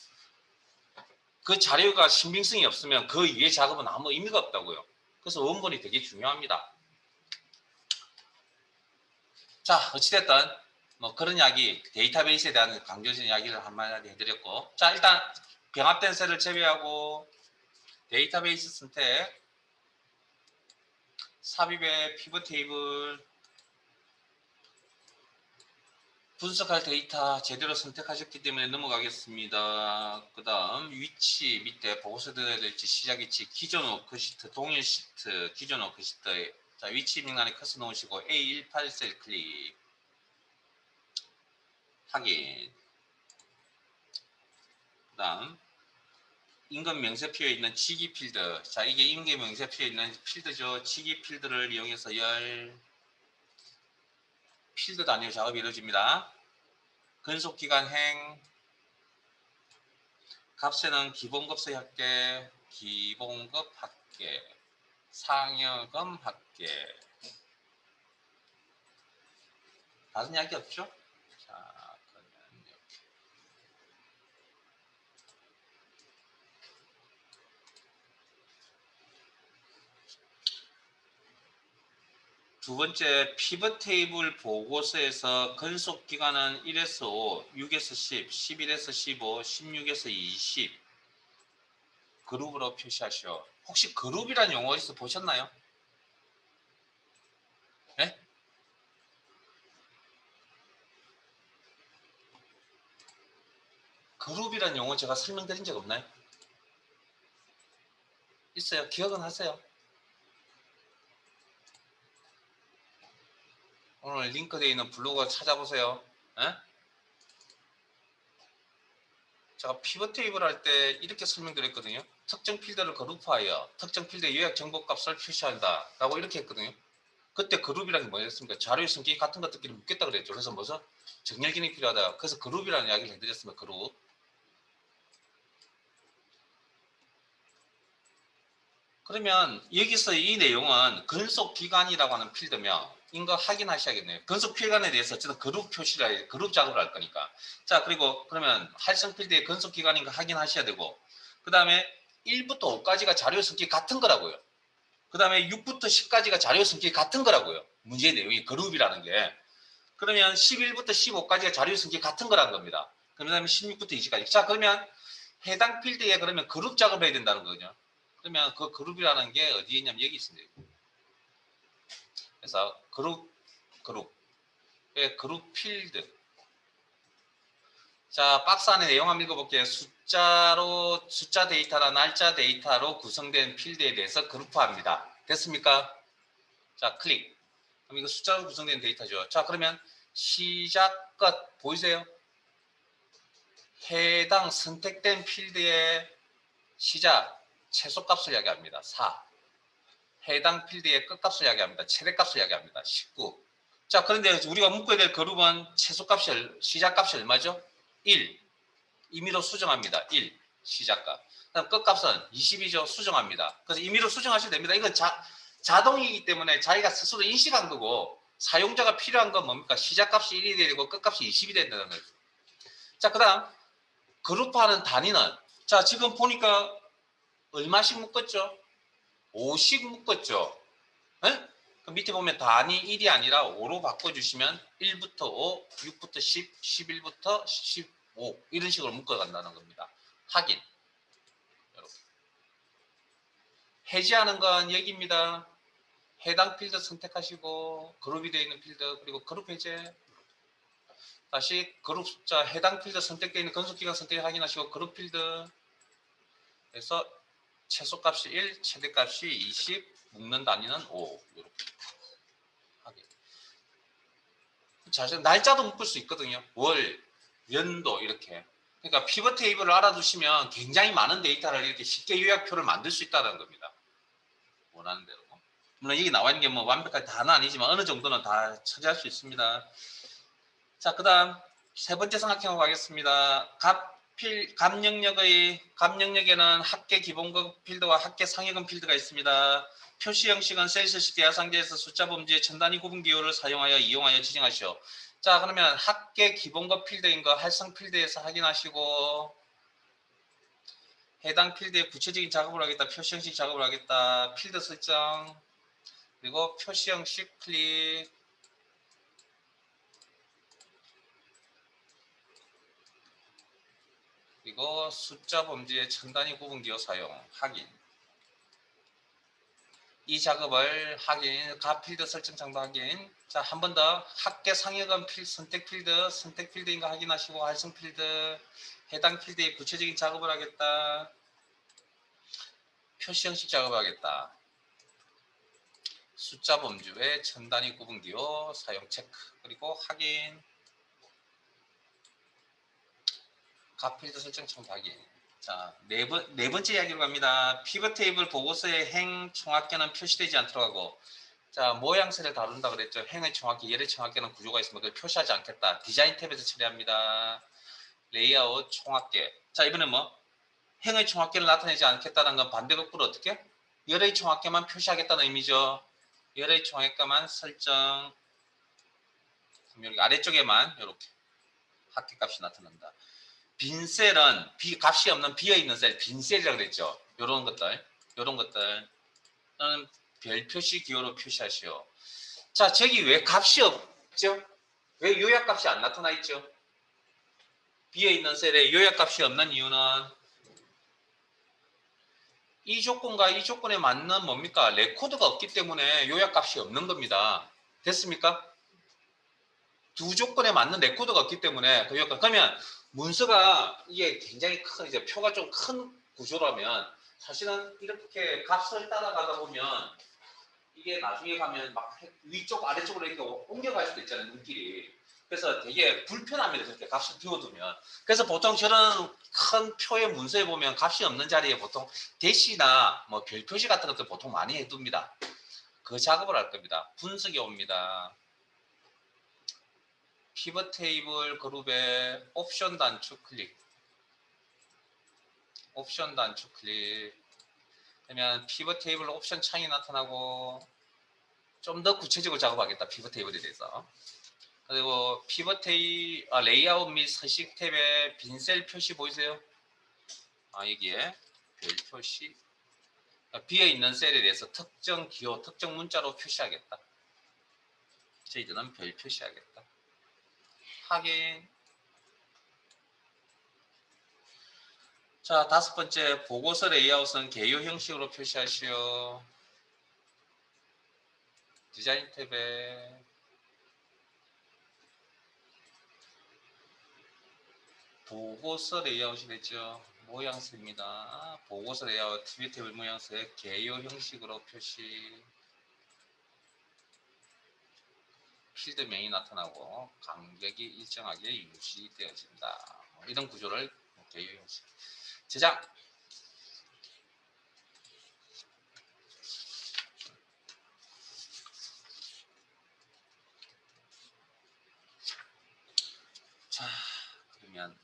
그 자료가 신빙성이 없으면 그 이외의 작업은 아무 의미가 없다고요. 그래서 원본이 되게 중요합니다. 자, 어찌됐든 뭐 그런 이야기, 데이터베이스에 대한 강조적인 이야기를 한마디 해드렸고, 자 일단 병합된 셀을 제외하고 데이터베이스 선택, 삽입의 피벗 테이블, 분석할 데이터 제대로 선택하셨기 때문에 넘어가겠습니다. 그 다음 위치 밑에 보고서 드려야 될지 시작 위치, 기존 워크시트, 동일 시트, 기존 워크시트. 자 위치 명단에 커서 놓으시고 A18 셀 클릭 확인. 그 다음 임금 명세표에 있는 직위 필드. 자 이게 임금 명세표에 있는 필드죠. 직위 필드를 이용해서 필드 단위로 작업이 이루어집니다. 근속기간 행, 값에는 기본급 서약계, 기본급 합계, 상여금 합계. 다른 이야기 없죠? 자, 그러면 이렇게. 두 번째 피벗 테이블 보고서에서 근속기간은 1에서 5, 6에서 10, 11에서 15, 16에서 20 그룹으로 표시하시오. 혹시 그룹이란 용어 어디서 보셨나요? 네? 그룹이란 용어 제가 설명드린 적 없나요? 있어요. 기억은 하세요? 오늘 링크되어 있는 블로그 찾아보세요. 에? 제가 피벗 테이블 할 때 이렇게 설명드렸거든요. 특정 필드를 그룹화하여 특정 필드의 요약 정보 값을 표시한다 라고 이렇게 했거든요. 그때 그룹이라는 게 뭐였습니까? 자료의 성격이 같은 것들끼리 묶겠다 그랬죠. 그래서 뭐죠? 정렬 기능이 필요하다. 그래서 그룹이라는 이야기를 해드렸습니다. 그룹. 그러면 여기서 이 내용은 근속기간이라고 하는 필드며 이거 확인하셔야겠네요. 근속기간에 대해서 어쨌든 그룹 표시를 그룹 작업을 할 거니까. 자 그리고 그러면 활성 필드의 근속기간인 거 확인하셔야 되고 그 다음에 1부터 5까지가 자료 성격이 같은 거라고요. 그 다음에 6부터 10까지가 자료 성격이 같은 거라고요. 문제의 내용이 그룹이라는 게. 그러면 11부터 15까지가 자료 성격이 같은 거라는 겁니다. 그 다음에 16부터 20까지. 자 그러면 해당 필드에 그러면 그룹 작업을 해야 된다는 거죠. 그러면 그 그룹이라는 게 어디에 있냐면 여기 있습니다. 그래서 그룹 필드. 자 박스 안에 내용 한번 읽어볼게요. 숫자 데이터나 날짜 데이터로 구성된 필드에 대해서 그룹화합니다. 됐습니까? 자 클릭. 그럼 이거 숫자로 구성된 데이터죠. 자 그러면 시작 끝 보이세요? 해당 선택된 필드의 시작 최소값을 이야기합니다. 4. 해당 필드의 끝값을 이야기합니다. 최대값을 이야기합니다. 19. 자, 그런데 우리가 묶어야 될 그룹은 최소값이 시작값이 얼마죠? 1. 임의로 수정합니다. 1. 시작값. 그다음 끝값은 20이죠. 수정합니다. 그래서 임의로 수정하셔도 됩니다. 이건 자동이기 때문에 자기가 스스로 인식한 거고 사용자가 필요한 건 뭡니까? 시작값이 1이 되고 끝값이 20이 된다는 거죠. 자, 그다음 그룹화하는 단위는 자, 지금 보니까 얼마씩 묶었죠? 5씩 묶었죠. 에? 그 밑에 보면 단위 1이 아니라 5로 바꿔주시면 1부터 5, 6부터 10, 11부터 15 이런 식으로 묶어간다는 겁니다. 확인. 이렇게. 해제하는 건 여기입니다. 해당 필드 선택하시고 그룹이 되어 있는 필드 그리고 그룹 해제. 다시 그룹 숫자 해당 필드 선택되어 있는 건속기간 선택 확인하시고 그룹 필드 그래서 최소값이 1, 최대값이 20, 묶는 단위는 5 이렇게 하게. 자, 날짜도 묶을 수 있거든요. 월, 연도 이렇게. 그러니까 피벗 테이블을 알아두시면 굉장히 많은 데이터를 이렇게 쉽게 요약표를 만들 수 있다는 겁니다. 원하는 대로. 물론 여기 나와 있는 게 뭐 완벽하게 다는 아니지만 어느 정도는 다 처리할 수 있습니다. 자, 그 다음 세 번째 삼각형으로 가겠습니다. 값 영역에는 합계 기본급 필드와 합계 상위급 필드가 있습니다. 표시 형식은 셀시어스 대하상자에서 숫자 범주의 천 단위 구분 기호를 사용하여 이용하여 지정하시오. 자, 그러면 합계 기본급 필드인 거 활성 필드에서 확인하시고 해당 필드에 구체적인 작업을 하겠다. 표시 형식 작업을 하겠다. 필드 설정 그리고 표시 형식 클릭 그리고 숫자 범주의 천 단위 구분 기호 사용 확인. 이 작업을 확인, 값 필드 설정 장도 확인. 자, 한 번 더 합계 상여금 선택 필드인가 확인하시고 활성 필드, 해당 필드에 구체적인 작업을 하겠다. 표시 형식 작업을 하겠다. 숫자 범주의 천 단위 구분 기호 사용 체크. 그리고 확인. 값 필드 설정 장도 확인. 자, 네 번째 이야기로 갑니다. 피벗 테이블 보고서의 행 총합계는 표시되지 않도록 하고 자, 모양새를 다룬다 그랬죠. 행의 총합계, 열의 총합계는 구조가 있으면 그걸 표시하지 않겠다. 디자인 탭에서 처리합니다. 레이아웃 총합계. 자, 이번엔 뭐? 행의 총합계를 나타내지 않겠다는 건 반대급부로 어떻게? 열의 총합계만 표시하겠다는 의미죠. 열의 총합계만 설정. 여기 아래쪽에만 이렇게 합계값이 나타난다. 빈 셀은 값이 없는 비어있는 셀, 빈 셀이라고 그랬죠. 요런 것들. 또는 별 표시 기호로 표시하시오. 자, 저기 왜 값이 없죠? 왜 요약값이 안 나타나 있죠? 비어있는 셀에 요약값이 없는 이유는 이 조건과 이 조건에 맞는 뭡니까? 레코드가 없기 때문에 요약값이 없는 겁니다. 됐습니까? 두 조건에 맞는 레코드가 없기 때문에 그 요약값. 그러면 문서가 이게 굉장히 큰 이제 표가 좀 큰 구조라면 사실은 이렇게 값을 따라가다 보면 이게 나중에 가면 막 위쪽 아래쪽으로 이렇게 옮겨갈 수도 있잖아요, 눈길이. 그래서 되게 불편합니다, 그렇게 값을 비워두면. 그래서 보통 저런 큰 표의 문서에 보면 값이 없는 자리에 보통 대시나 뭐 별표시 같은 것들 보통 많이 해둡니다. 그 작업을 할 겁니다. 분석이 옵니다. 피벗 테이블 그룹의 옵션 단축 클릭. 옵션 단축 클릭. 그러면 피벗 테이블 옵션 창이 나타나고 좀 더 구체적으로 작업하겠다, 피벗 테이블에 대해서. 그리고 피벗 레이아웃 및 서식 탭에 빈셀 표시 보이세요? 여기에 별 표시. 비어있는 셀에 대해서 특정 기호, 특정 문자로 표시하겠다. 저희들은 별 표시하겠다. 확인. 자, 다섯 번째, 보고서 레이아웃은 개요 형식으로 표시하시오. 디자인 탭에 보고서 레이아웃이 됐죠. 모양새입니다. 보고서 레이아웃 TV 탭 모양새 개요 형식으로 표시. 필드명이 나타나고 간격이 일정하게 유지되어진다. 이런 구조를 개요 형식. 제작. 자, 그러면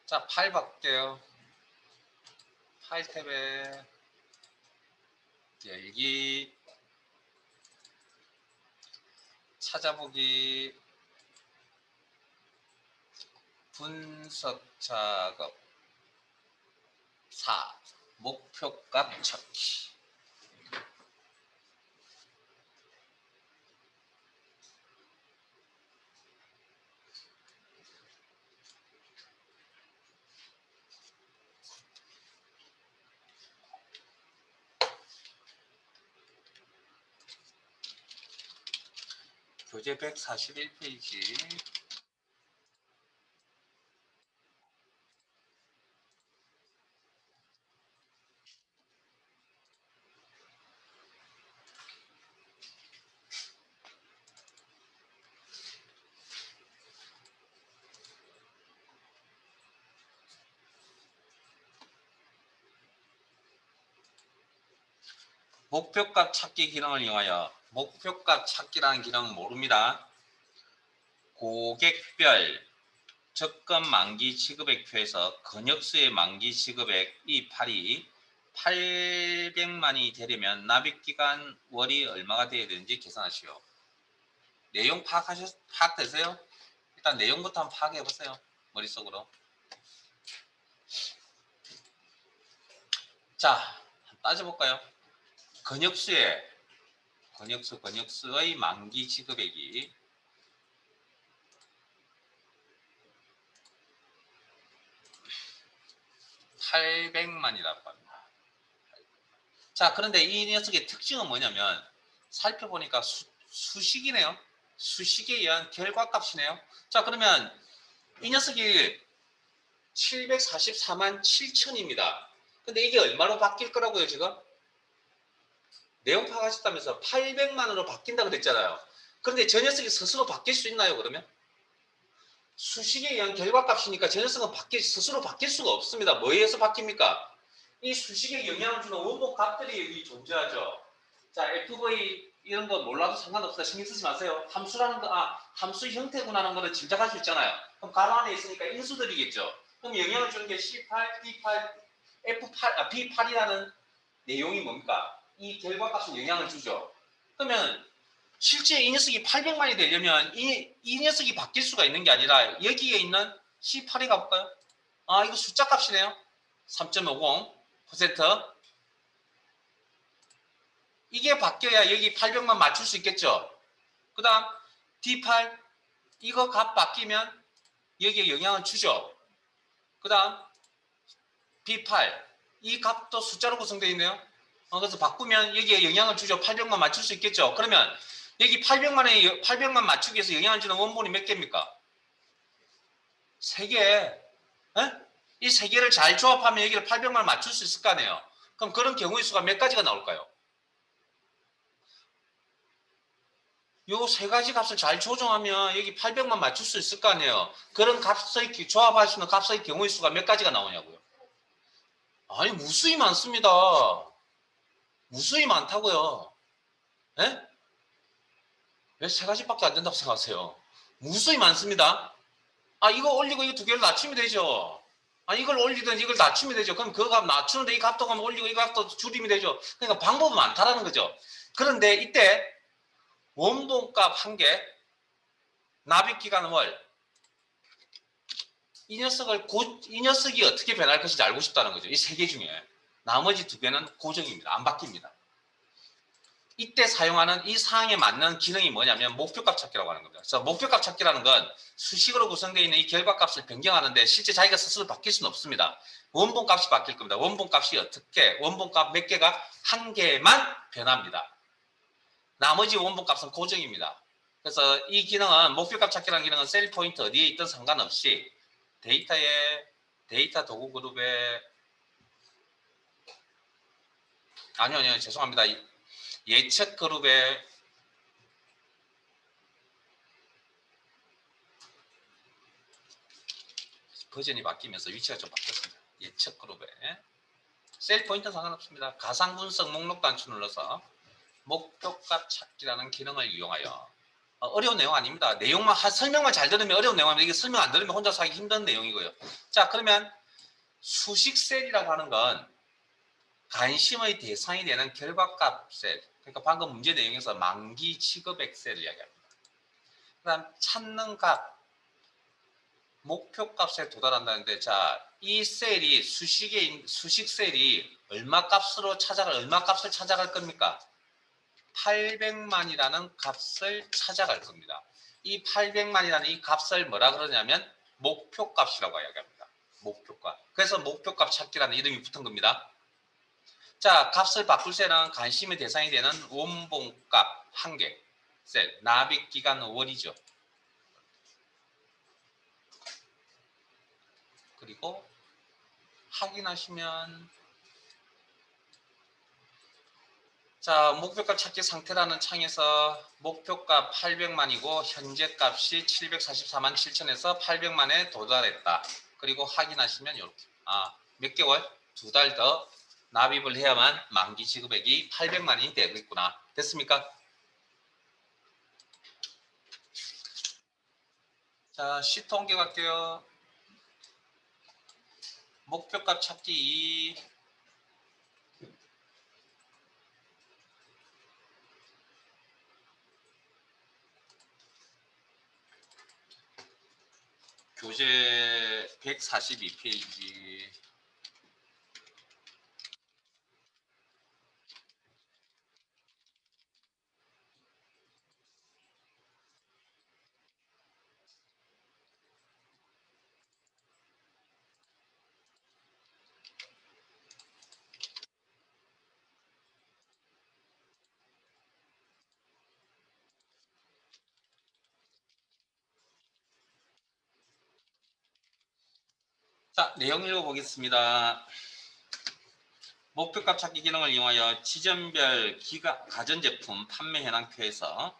자, 파일 바꿀게요. 파일 탭에 열기 찾아보기 분석 작업 4 목표값 찾기. 교재 141페이지. 목표값 찾기 기능을 이용하여 목표값 찾기라는 기능은 모릅니다. 고객별 적금 만기 지급액표에서 근역수의 만기 지급액 이 8이 800만이 되려면 납입기간 월이 얼마가 되어야 되는지 계산하시오. 내용 파악되세요? 일단 내용부터 한번 파악해 보세요. 머릿속으로. 자, 따져볼까요? 근역수의 만기 지급액이 800만이라고 합니다. 자, 그런데 이 녀석의 특징은 뭐냐면 살펴보니까 수식이네요. 수식에 의한 결과값이네요. 자, 그러면 이 녀석이 744만 7천입니다. 근데 이게 얼마로 바뀔 거라고요, 지금? 내용 파악하셨다면서 800만으로 바뀐다 그랬잖아요. 그런데 저 녀석이 스스로 바뀔 수 있나요, 그러면? 수식에 의한 결과값이니까 저 녀석은 스스로 바뀔 수가 없습니다. 뭐에 의해서 바뀝니까? 이 수식에 영향을 주는 원본 값들이 여기 존재하죠. 자, FV 이런 거 몰라도 상관없어요. 신경 쓰지 마세요. 함수라는 거, 함수 형태구나라는 거는 짐작할 수 있잖아요. 그럼 가로 안에 있으니까 인수들이겠죠. 그럼 영향을 주는 게 C8, D8, F8, B8이라는 내용이 뭡니까? 이 결과값은 영향을 주죠. 그러면 실제 이 녀석이 800만이 되려면 이 녀석이 바뀔 수가 있는 게 아니라 여기에 있는 C8에 가볼까요? 이거 숫자 값이네요. 3.50%. 이게 바뀌어야 여기 800만 맞출 수 있겠죠. 그 다음 D8 이거 값 바뀌면 여기에 영향을 주죠. 그 다음 B8 이 값도 숫자로 구성되어 있네요. 그래서 바꾸면 여기에 영향을 주죠. 800만 맞출 수 있겠죠. 그러면 여기 800만 맞추기 위해서 영향을 주는 원본이 몇 개입니까? 3개. 이 3개를 잘 조합하면 여기를 800만 맞출 수 있을 거 아니에요. 그럼 그런 경우의 수가 몇 가지가 나올까요? 요 3가지 값을 잘 조정하면 여기 800만 맞출 수 있을 거 아니에요. 그런 값의 조합할 수 있는 값의 경우의 수가 몇 가지가 나오냐고요. 아니 무수히 많습니다. 무수히 많다고요. 에? 왜 3가지밖에 안 된다고 생각하세요? 무수히 많습니다. 이거 올리고 이거 2개를 낮추면 되죠. 이걸 올리든 이걸 낮추면 되죠. 그럼 그 값 낮추는데 이 값도 가면 올리고 이 값도 줄이면 되죠. 그러니까 방법은 많다라는 거죠. 그런데 이때 원본값 1개, 납입기간 월, 이 녀석이 어떻게 변할 것인지 알고 싶다는 거죠. 이 3개 중에. 나머지 2개는 고정입니다. 안 바뀝니다. 이때 사용하는 이 사항에 맞는 기능이 뭐냐면 목표값 찾기라고 하는 겁니다. 그래서 목표값 찾기라는 건 수식으로 구성되어 있는 이 결과값을 변경하는데 실제 자기가 스스로 바뀔 수는 없습니다. 원본값이 바뀔 겁니다. 원본값이 어떻게? 원본값 몇 개가 1개만 변합니다. 나머지 원본값은 고정입니다. 그래서 이 기능은 목표값 찾기라는 기능은 셀 포인트 어디에 있든 상관없이 데이터 도구 그룹에 아니요 죄송합니다. 예측 그룹에 버전이 바뀌면서 위치가 좀 바뀌었습니다. 예측 그룹에 셀 포인트는 상관없습니다. 가상 분석 목록 단추 눌러서 목표값 찾기라는 기능을 이용하여 어려운 내용 아닙니다. 설명만 잘 들으면 어려운 내용입니다. 이게 설명 안 들으면 혼자서 하기 힘든 내용이고요. 자, 그러면 수식 셀이라고 하는 건 관심의 대상이 되는 결과값 셀. 그러니까 방금 문제 내용에서 만기 지급액 셀을 이야기합니다. 그다음 찾는 값, 목표값에 도달한다는데, 자, 이 셀이 수식 셀이 얼마 값을 찾아갈 겁니까? 800만이라는 값을 찾아갈 겁니다. 이 800만이라는 이 값을 뭐라 그러냐면 목표값이라고 이야기합니다. 목표값. 그래서 목표값 찾기라는 이름이 붙은 겁니다. 자, 값을 바꿀 셀은 관심의 대상이 되는 원본값 1개 셀, 납입기간 5월이죠. 그리고 확인하시면, 자, 목표값 찾기 상태라는 창에서 목표값 800만이고 현재 값이 744만 7천에서 800만에 도달했다. 그리고 확인하시면 이렇게, 몇 개월? 2달 더 납입을 해야만 만기 지급액이 800만이 되겠구나. 됐습니까? 자, 시트 옮겨갈게요. 목표값 찾기 2. 교재 142페이지. 자, 내용 읽어보겠습니다. 목표값 찾기 기능을 이용하여 지점별 가전제품 판매 현황표에서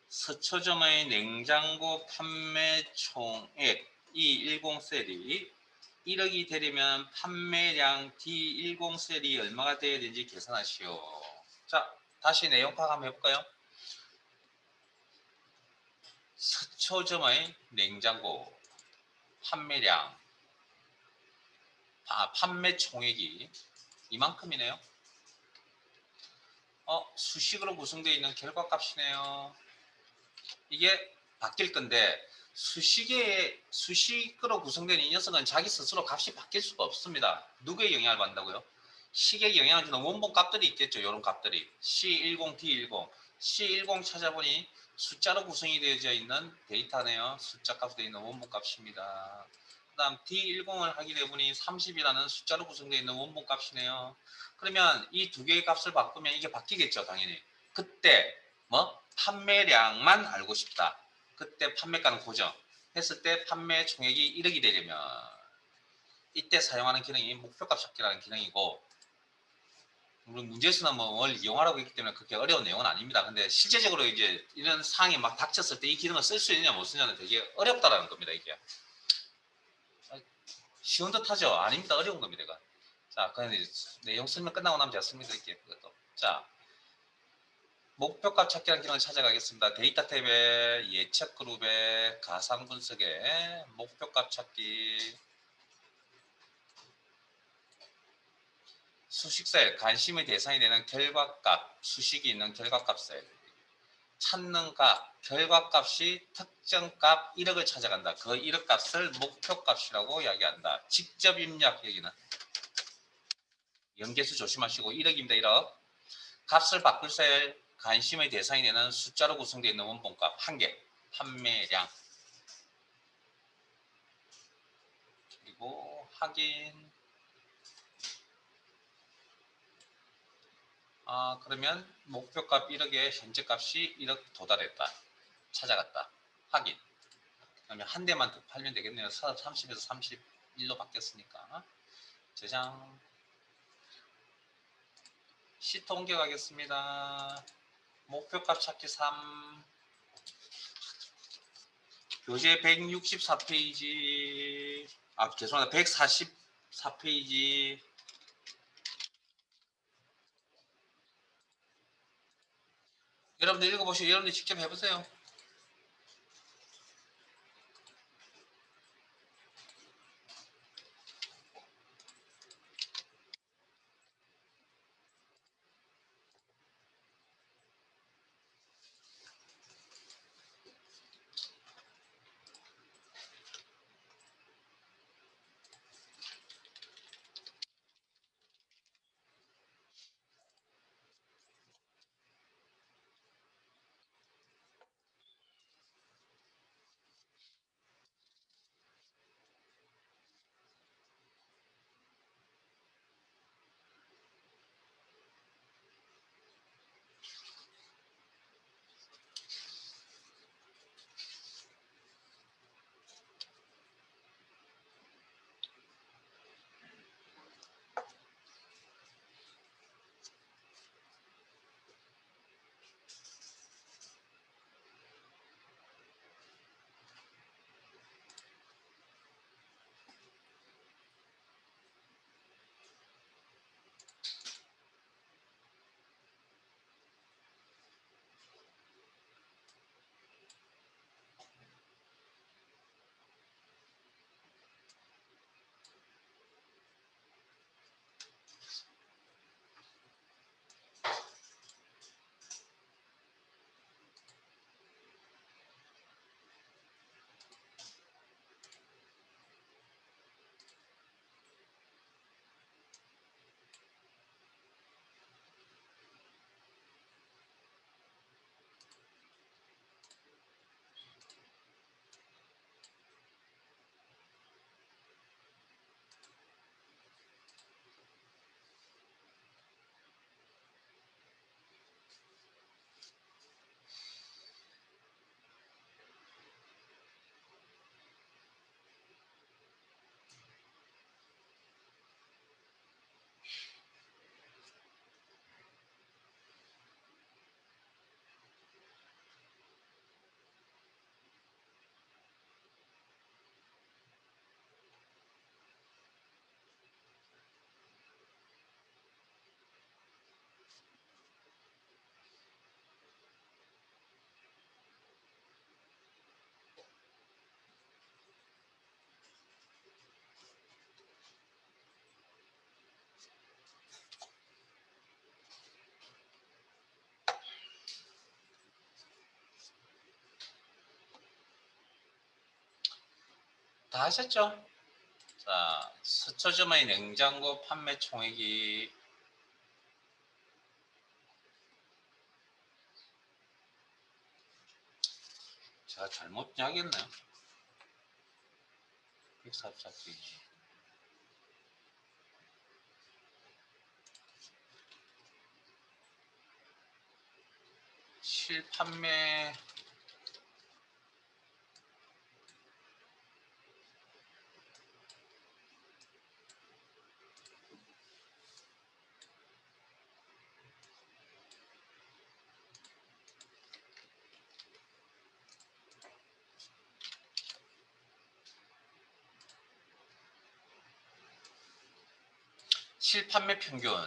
서초점의 냉장고 판매 총액 E10 셀이 1억이 되려면 판매량 D10 셀이 얼마가 되어야 되는지 계산하시오. 자, 다시 내용 파악 한번 해볼까요? 서초점의 냉장고 판매량, 판매 총액이 이만큼이네요. 수식으로 구성되어 있는 결과값이네요. 이게 바뀔 건데, 수식으로 구성된 이 녀석은 자기 스스로 값이 바뀔 수가 없습니다. 누구의 영향을 받는다고요? 식에 영향을 주는 원본 값들이 있겠죠. 이런 값들이 C10, D10, C10 찾아보니 숫자로 구성이 되어져 있는 데이터네요. 숫자 값으로 되어 있는 원본 값입니다. 그 다음 D10을 확인해보니 30이라는 숫자로 구성되어 있는 원본 값이네요. 그러면 이 두 개의 값을 바꾸면 이게 바뀌겠죠. 당연히. 그때 판매량만 알고 싶다. 그때 판매가는 고정 했을 때 판매 총액이 1억이 되려면 이때 사용하는 기능이 목표값 찾기라는 기능이고, 물론 문제에서는 뭘 이용하라고 했기 때문에 그렇게 어려운 내용은 아닙니다. 근데 실제적으로 이제 이런 상황이 막 닥쳤을 때 이 기능을 쓸 수 있느냐 못 쓰느냐는 되게 어렵다라는 겁니다. 이게 쉬운 듯 하죠? 아닙니다. 어려운 겁니다. 이거. 자, 그럼 내용 설명 끝나고 나면 제가 설명드릴게요. 그것도. 자, 목표값 찾기라는 기능을 찾아가겠습니다. 데이터 탭에 예측 그룹에 가상 분석에 목표값 찾기, 수식셀, 관심의 대상이 되는 결과값, 수식이 있는 결과값셀, 찾는 값, 결과값이 특정값 1억을 찾아간다. 그 1억 값을 목표값이라고 이야기한다. 직접 입력, 여기는 연계수 조심하시고 1억입니다. 1억. 값을 바꿀 셀, 관심의 대상이 되는 숫자로 구성되어 있는 원본값 1개, 판매량, 그리고 확인. 그러면 목표값 1억에 현재 값이 1억 도달했다. 찾아갔다. 확인. 그러면 한 대만 더 팔면 되겠네요. 30에서 31로 바뀌었으니까. 저장. 시트 옮겨가겠습니다. 목표값 찾기 3. 교재 164페이지. 죄송합니다. 144페이지. 여러분들 읽어보시고 여러분들 직접 해보세요. 다 하셨죠? 자, 서초점의 냉장고 판매 총액이 제가 잘못 이야기했나요? 144페이지. 실판매 실판매 평균이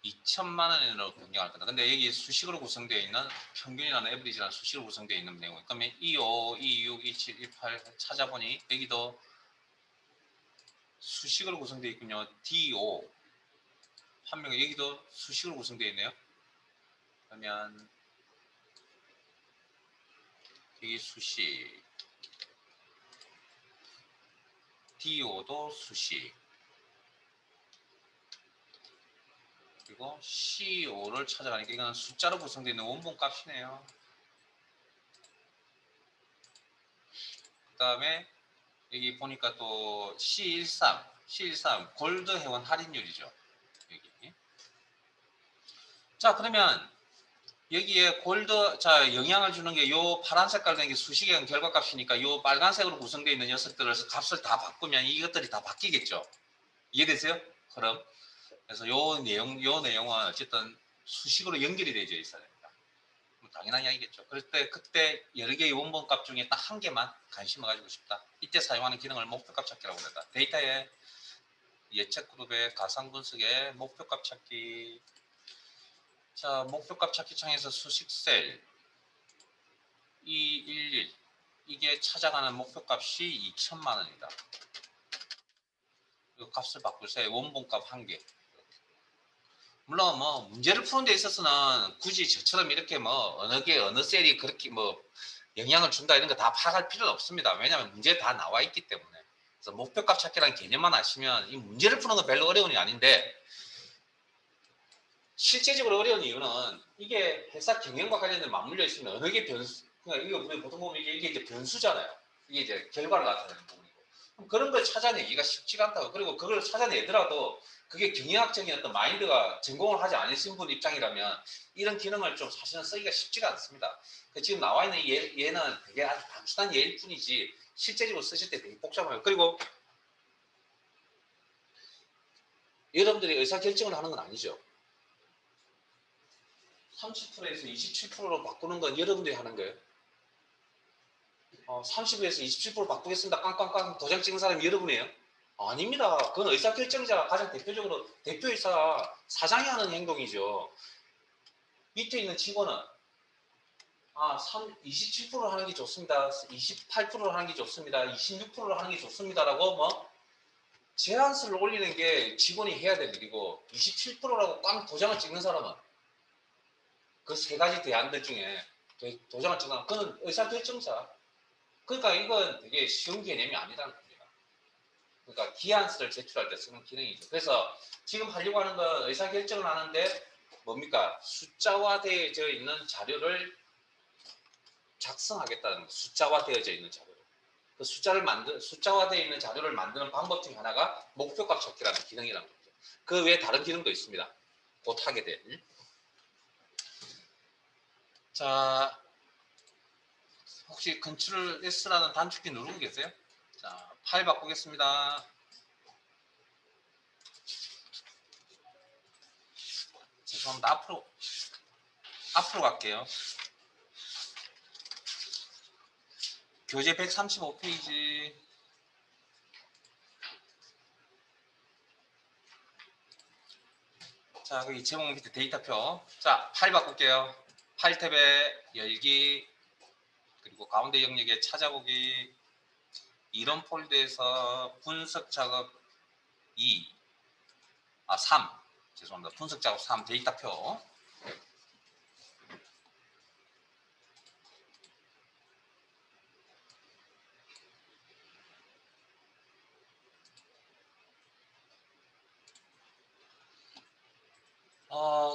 2천만 원으로 변경할 거다. 근데 여기 수식으로 구성되어 있는 평균이라는 에버리지라는 수식으로 구성되어 있는 내용. 그러면 25, 26, 27, 28 찾아보니 여기도 수식으로 구성되어 있군요. D5 판매가 여기도 수식으로 구성되어 있네요. 그러면 여기 수식 D5도 수식 그리고 C5를 찾아가니까 이건 숫자로 구성되어 있는 원본 값이네요. 그 다음에 여기 보니까 또 C13 골드 회원 할인율이죠. 여기. 자, 그러면 여기에 골드, 자, 영향을 주는 게 요 파란 색깔 된 게 수식의 결과값이니까 요 빨간색으로 구성되어 있는 녀석들을 값을 다 바꾸면 이것들이 다 바뀌겠죠. 이해되세요? 그럼 그래서 요 내용은 어쨌든 수식으로 연결이 되어 있어야 됩니다. 당연한 이야기겠죠. 그럴 때 그때 여러 개의 원본값 중에 딱 한 개만 관심을 가지고 싶다. 이때 사용하는 기능을 목표값 찾기라고 합니다. 데이터의 예측 그룹의 가상 분석의 목표값 찾기. 자, 목표값 찾기 창에서 수식 셀 211 이게 찾아가는 목표값이 2천만 원이다. 이 값을 바꿀 때 원본값 1개. 물론 뭐 문제를 푸는 데 있어서는 굳이 저처럼 이렇게 뭐 어느 게 어느 셀이 그렇게 뭐 영향을 준다 이런 거 다 파악할 필요는 없습니다. 왜냐하면 문제에 다 나와 있기 때문에. 그래서 목표값 찾기라는 개념만 아시면 이 문제를 푸는 건 별로 어려운 게 아닌데 실제적으로 어려운 이유는 이게 회사 경영과 관련된 맞물려 있으면 어느 게 변수, 그러니까 이거 우리 보통 보면 이게 이제 변수잖아요. 이게 이제 결과를 나타내는 부분이고. 그럼 그런 걸 찾아내기가 쉽지가 않다고. 그리고 그걸 찾아내더라도 그게 경영학적인 어떤 마인드가 전공을 하지 않으신 분 입장이라면 이런 기능을 좀 사실은 쓰기가 쉽지가 않습니다. 지금 나와 있는 얘는 되게 아주 단순한 예일 뿐이지 실제적으로 쓰실 때 되게 복잡해요. 그리고 여러분들이 의사결정을 하는 건 아니죠. 30%에서 27%로 바꾸는 건 여러분들이 하는 거예요. 30에서 27% 바꾸겠습니다. 깡깡깡 도장 찍는 사람이 여러분이에요? 아닙니다. 그건 의사결정자가 가장 대표적으로 대표이사 사장이 하는 행동이죠. 밑에 있는 직원은 27%를 하는 게 좋습니다. 28%를 하는 게 좋습니다. 26%를 하는 게 좋습니다라고 뭐 제안서를 올리는 게 직원이 해야 될 일이고 27%라고 꽝 도장을 찍는 사람은 그 세 가지 대안들 중에 도장을 찍는 그건 의사결정자. 그러니까 이건 되게 쉬운 개념이 아니라는 겁니다. 그러니까 기한서를 제출할 때 쓰는 기능이죠. 그래서 지금 하려고 하는 건 의사결정을 하는데 뭡니까? 숫자화되어져 있는 자료를 작성하겠다는 거. 숫자화되어져 있는 자료를. 그 숫자화되어 있는 자료를 만드는 방법 중 하나가 목표값 찾기라는 기능이라는 거죠. 그 외에 다른 기능도 있습니다. 곧 하게 될. 자, 혹시 컨트롤 S라는 단축키 누르고 계세요? 자, 파일 바꾸겠습니다. 죄송합니다. 앞으로 갈게요. 교재 135페이지. 자, 이 제목 밑에 데이터표. 자, 파일 바꿀게요. 파일 탭에 열기, 그리고 가운데 영역에 찾아보기, 이런 폴더에서 분석 작업 3. 죄송합니다. 분석 작업 3 데이터표.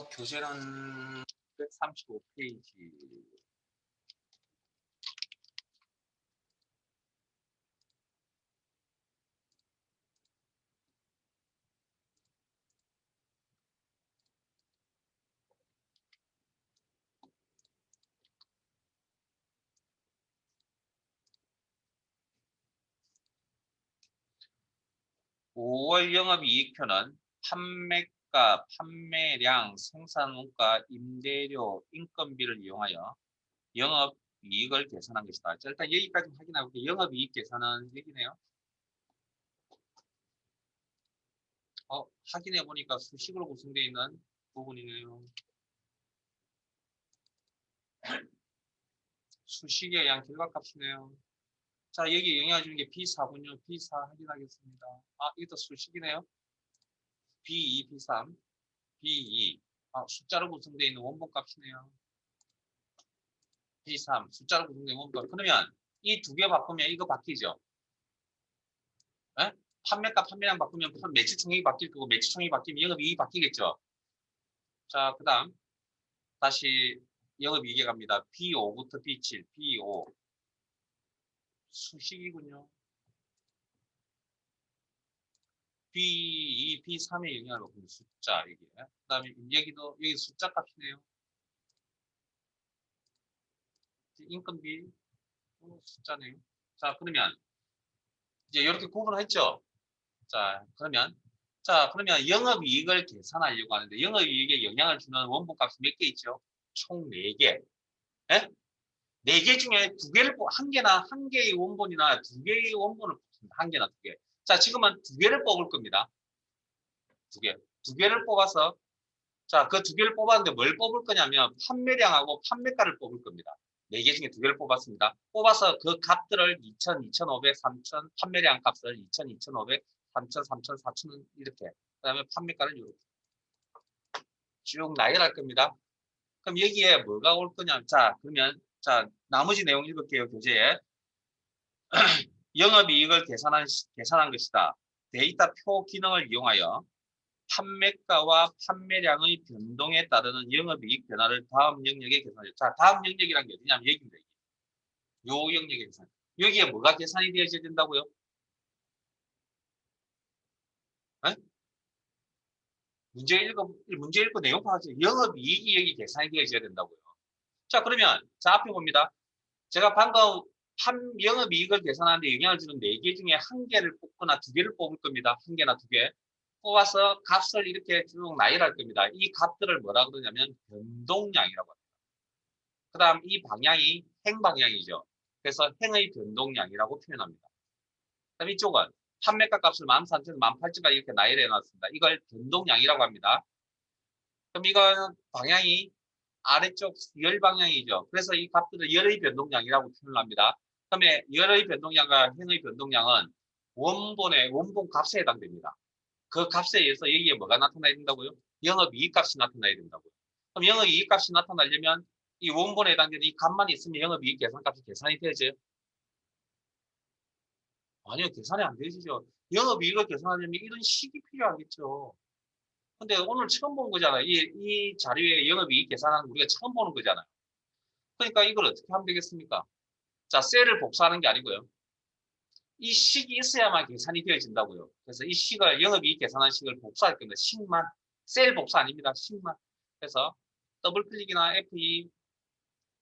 교재는 135페이지. (5월) 영업이익표는 판매가, 판매량, 생산원가, 임대료, 인건비를 이용하여 영업이익을 계산한 것이다. 자, 일단 여기까지 확인하고 영업이익 계산은 여기네요. 확인해 보니까 수식으로 구성되어 있는 부분이네요. 수식에 의한 결과값이네요. 자, 여기 영향을 주는 게 B4군요. B4 확인하겠습니다. 이것도 수식이네요. B2, B3, B2. 숫자로 구성되어 있는 원본값이네요. B3, 숫자로 구성되어 있는 원본값. 그러면 이 두 개 바꾸면 이거 바뀌죠? 에? 판매가, 판매량 바꾸면 매출 총액이 바뀔 거고, 매출 총액이 바뀌면 영업이익이 바뀌겠죠? 자, 그 다음 다시 영업이익에 갑니다. B5부터 B7, B5. 수식이군요. B2, B3의 영향을 받는 숫자, 이게. 그 다음에 여기도, 여기 숫자 값이네요. 인건비, 숫자네요. 자, 그러면, 이제 이렇게 구분을 했죠? 자, 그러면 영업이익을 계산하려고 하는데, 영업이익에 영향을 주는 원본값이 몇 개 있죠? 총 4개. 예? 4개 중에 2개를, 한 개의 원본이나 2개의 원본을 뽑습니다. 1개나 2개. 자, 지금은 2개를 뽑을 겁니다. 2개. 2개를 뽑아서, 자, 그 2개를 뽑았는데 뭘 뽑을 거냐면 판매량하고 판매가를 뽑을 겁니다. 4개 중에 2개를 뽑았습니다. 뽑아서 그 값들을 2,000, 2,500, 3,000, 판매량 값을 2,000, 2,500, 3,000, 3,000, 4,000 이렇게. 그 다음에 판매가를 이렇게 쭉 나열할 겁니다. 그럼 여기에 뭐가 올 거냐? 자, 그러면 자, 나머지 내용 읽을게요, 교재에. 영업이익을 계산한 것이다. 데이터표 기능을 이용하여 판매가와 판매량의 변동에 따르는 영업이익 변화를 다음 영역에 계산해요. 자, 다음 영역이란 게 어디냐면 여기입니다. 요 영역에 계산. 여기에 뭐가 계산이 되어야 된다고요? 에? 문제 읽고 내용 파악해서 영업이익이 여기 계산이 되어야 된다고요. 자, 그러면 자, 앞에 봅니다. 제가 방금 영업이익을 계산하는데 영향을 주는 4개 중에 1개를 뽑거나 2개를 뽑을 겁니다. 1개나 2개. 뽑아서 값을 이렇게 쭉 나열할 겁니다. 이 값들을 뭐라 그러냐면 변동량이라고 합니다. 그 다음 이 방향이 행방향이죠. 그래서 행의 변동량이라고 표현합니다. 그 다음 이쪽은 판매가 값을 13,000에서 18,000까지 이렇게 나열해 놨습니다. 이걸 변동량이라고 합니다. 그럼 이건 방향이 아래쪽 열 방향이죠. 그래서 이 값들을 열의 변동량이라고 표현을 합니다. 그다음에 열의 변동량과 행의 변동량은 원본 값에 해당됩니다. 그 값에 의해서 여기에 뭐가 나타나야 된다고요? 영업이익 값이 나타나야 된다고요. 그럼 영업이익 값이 나타나려면 이 원본에 해당되는 이 값만 있으면 영업이익 계산값이 계산이 되죠? 아니요, 계산이 안 되시죠. 영업이익을 계산하려면 이런 식이 필요하겠죠. 근데 오늘 처음 본 거잖아요. 이 자료에 영업이익 계산하는 거 우리가 처음 보는 거잖아요. 그러니까 이걸 어떻게 하면 되겠습니까? 자, 셀을 복사하는 게 아니고요. 이 식이 있어야만 계산이 되어진다고요. 그래서 이 식을, 영업이익 계산한 식을 복사할 겁니다. 식만. 셀 복사 아닙니다. 식만. 그래서 더블 클릭이나 F2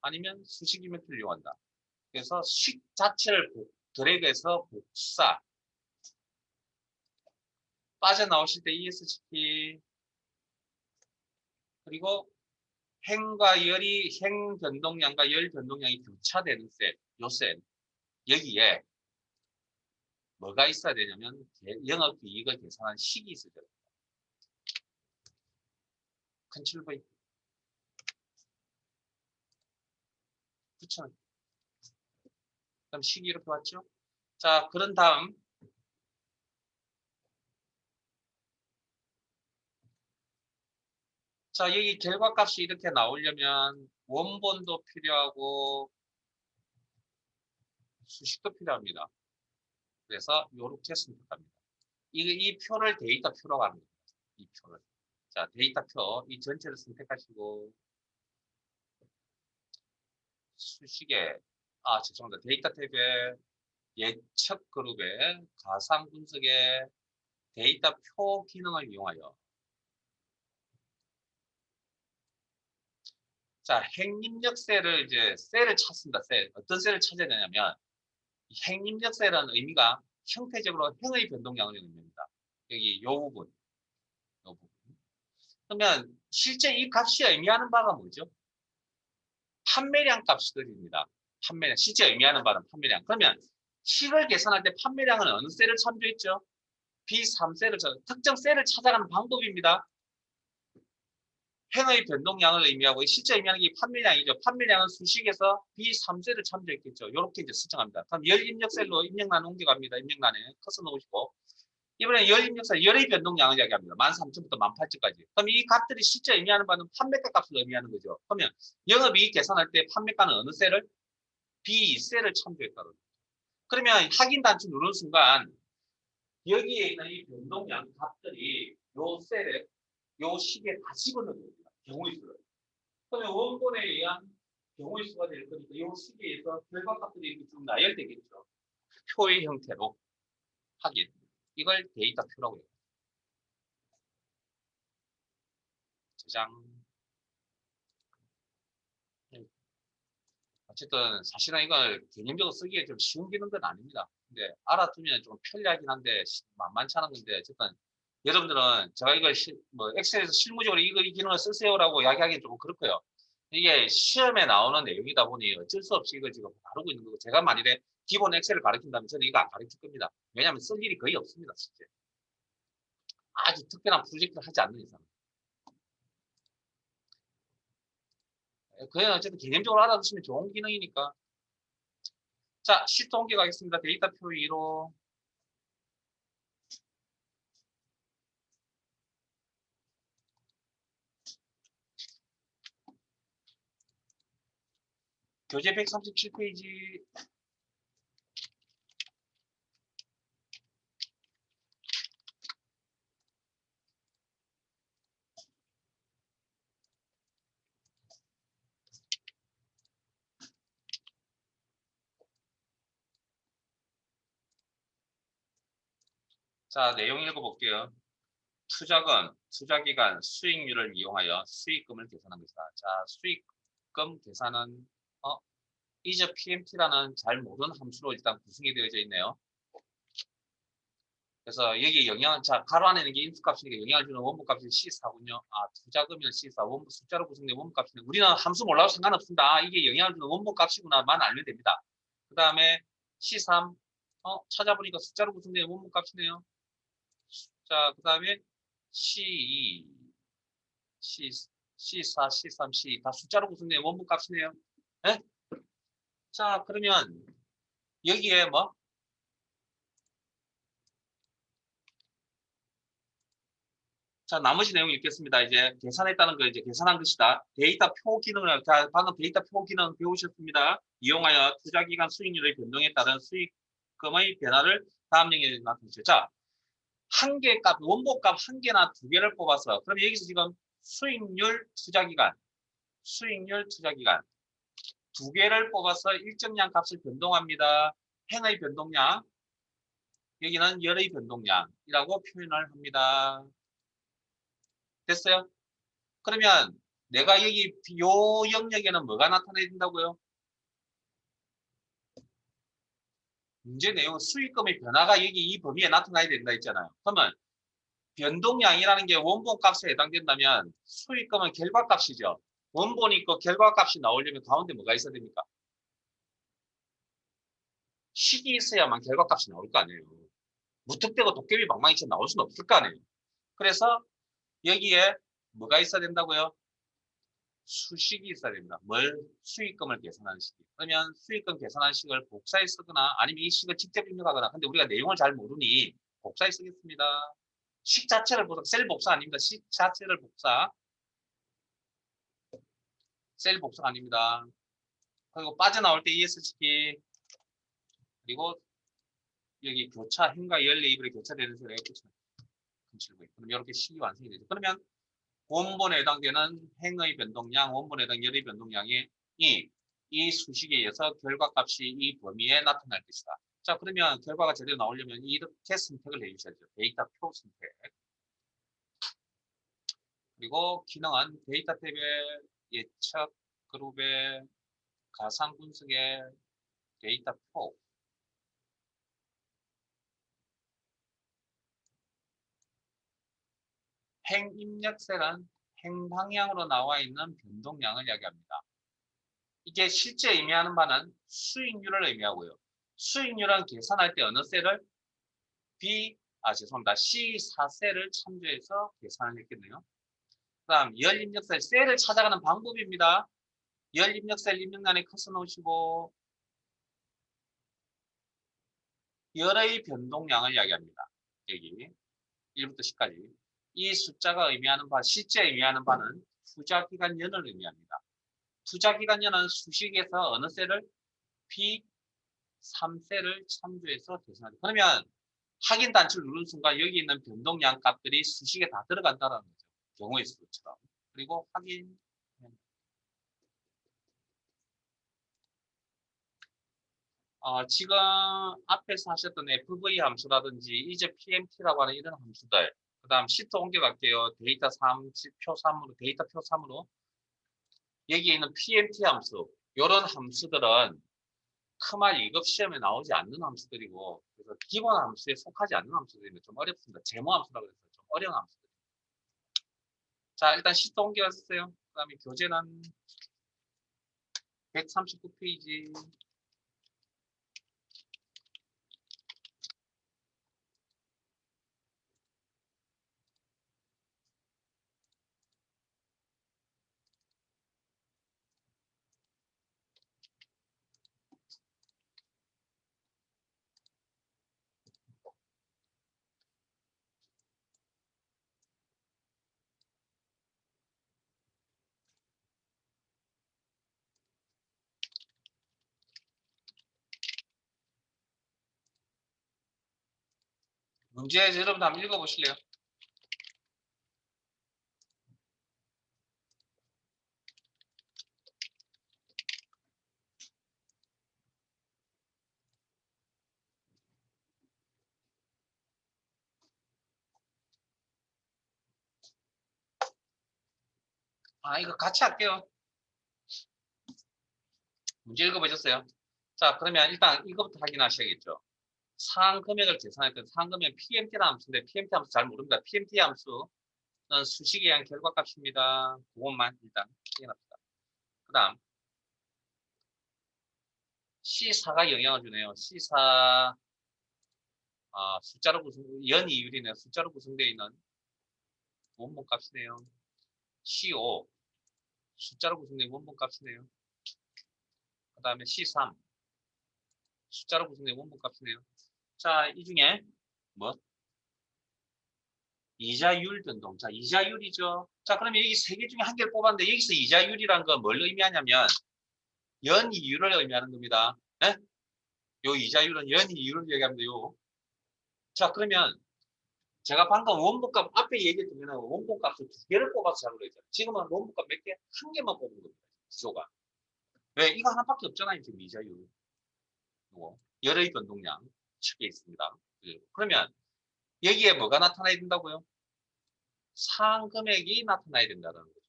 아니면 수식 이벤트를 이용한다. 그래서 식 자체를 드래그해서 복사. 빠져나오실 때 ESCP 그리고 행과 열이, 행 변동량과 열 변동량이 교차되는 셀, 요 셀. 여기에 뭐가 있어야 되냐면 영업이익을 계산한 식이 있어야 됩니다. 컨트롤 V 붙여. 그럼 식이 이렇게 왔죠? 자, 그런 다음 자, 여기 결과값이 이렇게 나오려면 원본도 필요하고 수식도 필요합니다. 그래서 이렇게 선택합니다. 이 표를 데이터 표라고 합니다. 이 표를. 자, 데이터표 이 전체를 선택하시고 수식에 죄송합니다. 데이터 탭에 예측 그룹에 가상 분석에 데이터 표 기능을 이용하여 자, 행입력 셀을 이제 셀을 찾습니다. 셀. 어떤 셀을 찾아야 되냐면 행입력 셀은 의미가 형태적으로 행의 변동량을 의미합니다. 여기 요 부분. 요 부분. 그러면 실제 이 값이 의미하는 바가 뭐죠? 판매량 값들입니다. 판매량. 실제 의미하는 바는 판매량. 그러면 식을 계산할 때 판매량은 어느 셀을 참조했죠? B3셀을 특정 셀을 찾아가는 방법입니다. 행의 변동량을 의미하고 실제 의미하는 게 판매량이죠. 판매량은 수식에서 B3셀을 참조했겠죠. 이렇게 이제 수정합니다. 그럼 열 입력셀로 입력란 옮겨갑니다. 입력란에 커서 놓으시고 이번에 열 입력셀 열의 변동량을 이야기합니다. 13,000부터 18,000까지. 그럼 이 값들이 실제 의미하는 바는 판매가 값을 의미하는 거죠. 그러면 영업이익 계산할 때 판매가는 어느 셀을? B2셀을 참조했다는 거죠. 그러면 확인 단추 누르는 순간 여기에 있는 이 변동량 값들이 요 셀에 요 식에 다 집어넣습니다. 경우의 수를. 그러면 원본에 의한 경우의 수가 될 거니까 이 식에 의해서 결과값들이 이렇게 쭉 나열되겠죠. 표의 형태로 확인. 이걸 데이터표라고 해요. 저장. 어쨌든 사실은 이걸 개념적으로 쓰기에 좀 쉬운 기능은 아닙니다. 근데 알아두면 좀 편리하긴 한데 만만치 않은 건데 어쨌든 여러분들은 제가 이걸 뭐 엑셀에서 실무적으로 이 기능을 쓰세요라고 이야기하기는 조금 그렇고요. 이게 시험에 나오는 내용이다 보니 어쩔 수 없이 이걸 지금 다루고 있는 거고 제가 만일에 기본 엑셀을 가르친다면 저는 이거 안 가르칠 겁니다. 왜냐하면 쓸 일이 거의 없습니다. 실제. 아주 특별한 프로젝트를 하지 않는 이상. 그냥 어쨌든 개념적으로 알아두시면 좋은 기능이니까. 자, 시트 옮겨가겠습니다. 데이터표 2로. 교재 137페이지. 자, 내용 읽어볼게요. 투자금, 투자기간, 수익률을 이용하여 수익금을 계산한 것이다. 자, 수익금 계산은 is PMT라는 잘 모르는 함수로 일단 구성이 되어져 있네요. 그래서 여기 자, 가로 안에 있는 게 인수값이니까 영향을 주는 원본값이 C4군요. 투자금이면 C4, 원본 숫자로 구성된 원본값이네. 우리는 함수 몰라도 상관없습니다. 이게 영향을 주는 원본값이구나만 알면 됩니다. 그 다음에 C3, 찾아보니까 숫자로 구성된 원본값이네요. 자, 그 다음에 C2, C4, C3, C 다 숫자로 구성된 원본값이네요. 네? 자, 그러면 여기에 뭐? 자, 나머지 내용 읽겠습니다. 이제 계산했다는 거 이제 계산한 것이다. 데이터 표 기능을, 자, 방금 데이터 표 기능 배우셨습니다. 이용하여 투자기간 수익률의 변동에 따른 수익금의 변화를 다음 영역에 나타내죠. 자, 한 개 값, 원본값 한 개나 두 개를 뽑아서, 그럼 여기서 지금 수익률 투자기간, 수익률 투자기간 두 개를 뽑아서 일정량 값을 변동합니다. 행의 변동량, 여기는 열의 변동량이라고 표현을 합니다. 됐어요? 그러면 내가 여기 요 영역에는 뭐가 나타나야 된다고요? 문제 내용은 수익금의 변화가 여기 이 범위에 나타나야 된다 했잖아요. 그러면 변동량이라는 게 원본 값에 해당된다면 수익금은 결과값이죠. 원본이 있고 결과값이 나오려면 가운데 뭐가 있어야 됩니까? 식이 있어야만 결과값이 나올 거 아니에요. 무턱대고 도깨비 방망이처럼 나올 수는 없을 거 아니에요. 그래서 여기에 뭐가 있어야 된다고요? 수식이 있어야 됩니다. 뭘? 수익금을 계산하는 식이. 그러면 수익금 계산하는 식을 복사해 쓰거나 아니면 이 식을 직접 입력하거나 근데 우리가 내용을 잘 모르니 복사해 쓰겠습니다. 식 자체를 복사, 셀 복사 아닙니다. 식 자체를 복사. 셀 복사 아닙니다. 그리고 빠져나올 때 ES시키 그리고 여기 교차, 행과 열 레이블에 교차되는 셀에 붙이면 그럼 이렇게 식이 완성이 되죠. 그러면 원본에 해당되는 행의 변동량, 원본에 해당되는 열의 변동량이 이 수식에 의해서 결과값이 이 범위에 나타날 것이다. 자, 그러면 결과가 제대로 나오려면 이렇게 선택을 해주셔야죠. 데이터 표 선택. 그리고 기능은 데이터 탭의 예측, 그룹의 가상 분석의 데이터 표. 행 입력셀은 행 방향으로 나와 있는 변동량을 이야기합니다. 이게 실제 의미하는 바는 수익률을 의미하고요. 수익률은 계산할 때 어느 셀을 죄송합니다. C4셀을 참조해서 계산을 했겠네요. 그 다음 열 입력셀, 셀을 찾아가는 방법입니다. 열 입력셀 입력란에 커서 놓으시고 열의 변동량을 이야기합니다. 여기 1부터 10까지. 이 숫자가 의미하는 바, 실제 의미하는 바는 투자기간연을 의미합니다. 투자기간연은 수식에서 어느 셀을 B3셀을 참조해서 계산합니다. 그러면 확인 단추를 누른 순간 여기 있는 변동량 값들이 수식에 다 들어간다는 거죠. 경우의 수처럼. 그리고 확인. 지금 앞에서 하셨던 FV 함수라든지 이제 PMT라고 하는 이런 함수들, 그 다음 시트 옮겨갈게요. 데이터 3, 표 3으로, 데이터 표 3으로. 여기에 있는 PMT 함수, 이런 함수들은 크마 1급 시험에 나오지 않는 함수들이고, 그래서 기본 함수에 속하지 않는 함수들인데 좀 어렵습니다. 제모 함수라고 해서 좀 어려운 함수들. 자, 일단 시트 옮겨갔어요. 그 다음에 교재는 139페이지. 문제 여러분 한번 읽어보실래요? 이거 같이 할게요. 문제 읽어보셨어요? 자, 그러면 일단 이것부터 확인하셔야겠죠. 상한 금액을 계산할 때 상한 금액 PMT라는 함수인데 PMT 함수 잘 모릅니다. PMT 함수는 수식에 의한 결과값입니다. 그것만 일단 확인합시다. 그 다음 C4가 영향을 주네요. C4 숫자로 연이율이네요. 숫자로 구성되어 있는 원본값이네요. C5 숫자로 구성된 원본값이네요. 그 다음에 C3 숫자로 구성된 원본값이네요. 자, 이 중에 뭐? 이자율 변동. 자, 이자율이죠. 자, 그러면 여기 세 개 중에 한 개를 뽑았는데 여기서 이자율이란 건 뭘 의미하냐면 연이율을 의미하는 겁니다. 네? 요 이자율은 연이율을 얘기하면 돼요. 자, 그러면 제가 방금 원본값 앞에 얘기했던 거는 원본값을 두 개를 뽑아서 잡으려 했잖아요. 지금은 원본값 몇 개? 한 개만 뽑은 겁니다. 기소가. 왜? 이거 하나밖에 없잖아요. 지금 이자율. 요거. 열의 변동량 측에 있습니다. 그러면 여기에 뭐가 나타나야 된다고요? 상한 금액이 나타나야 된다는 거죠.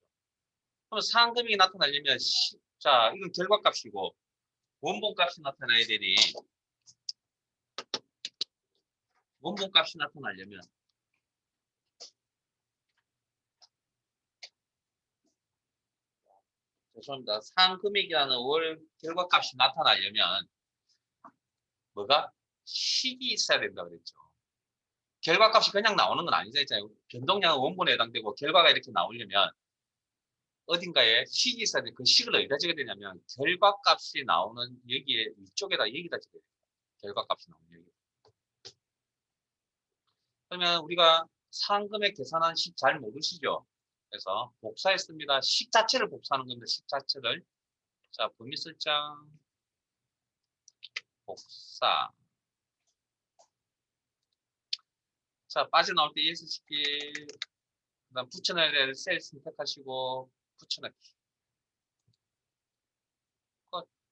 그럼 상한 금액이 나타나려면 자, 이건 결과값이고 원본값이 나타나야 되니 원본값이 나타나려면 죄송합니다. 상한 금액이라는 월 결과값이 나타나려면 뭐가 식이 있어야 된다 그랬죠. 결과값이 그냥 나오는 건 아니잖아요. 변동량은 원본에 해당되고 결과가 이렇게 나오려면 어딘가에 식이 있어야 돼. 그 식을 어디다 적어야 되냐면 결과값이 나오는 여기에 위쪽에다 여기다 적어야 됩니다. 결과값이 나오는 여기. 그러면 우리가 상금액 계산한 식 잘 모르시죠? 그래서 복사했습니다. 식 자체를 복사하는 건데 식 자체를 자 범위 설정 복사 자 빠져나올 때 예스시키 그다음 붙여넣어야 될 셀 선택하시고 붙여넣기.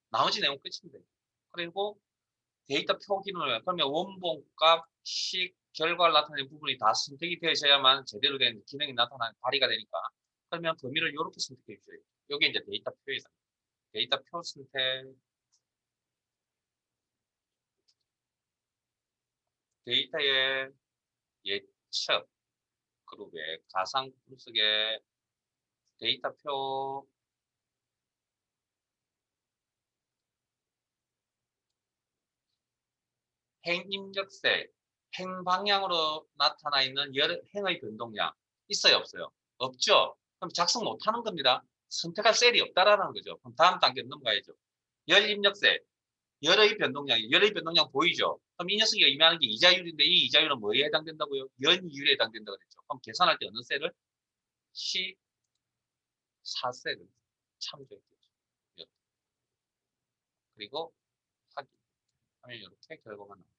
나머지 내용 끝인데. 그리고 데이터 표 기능을 그러면 원본값, 식, 결과를 나타내는 부분이 다 선택이 되어야만 제대로 된 기능이 발휘가 되니까. 그러면 범위를 이렇게 선택해 주셔야 돼요. 이게 이제 데이터 표에서 데이터 표 선택, 데이터의 예측 그룹에 가상 분석의 데이터 표 행입력세, 행방향으로 나타나 있는 행의 변동량 있어요, 없어요? 없죠? 그럼 작성 못하는 겁니다. 선택할 셀이 없다라는 거죠. 그럼 다음 단계 넘어가야죠. 열 입력세, 열의 변동량 보이죠? 그럼 이 녀석이 의미하는 게 이자율인데 이 이자율은 뭐에 해당된다고요? 연이율에 해당된다고 그랬죠. 그럼 계산할 때 어느 셀을? 14셀을 참조했겠죠. 그리고 확인하면 이렇게 결과가 나옵니다.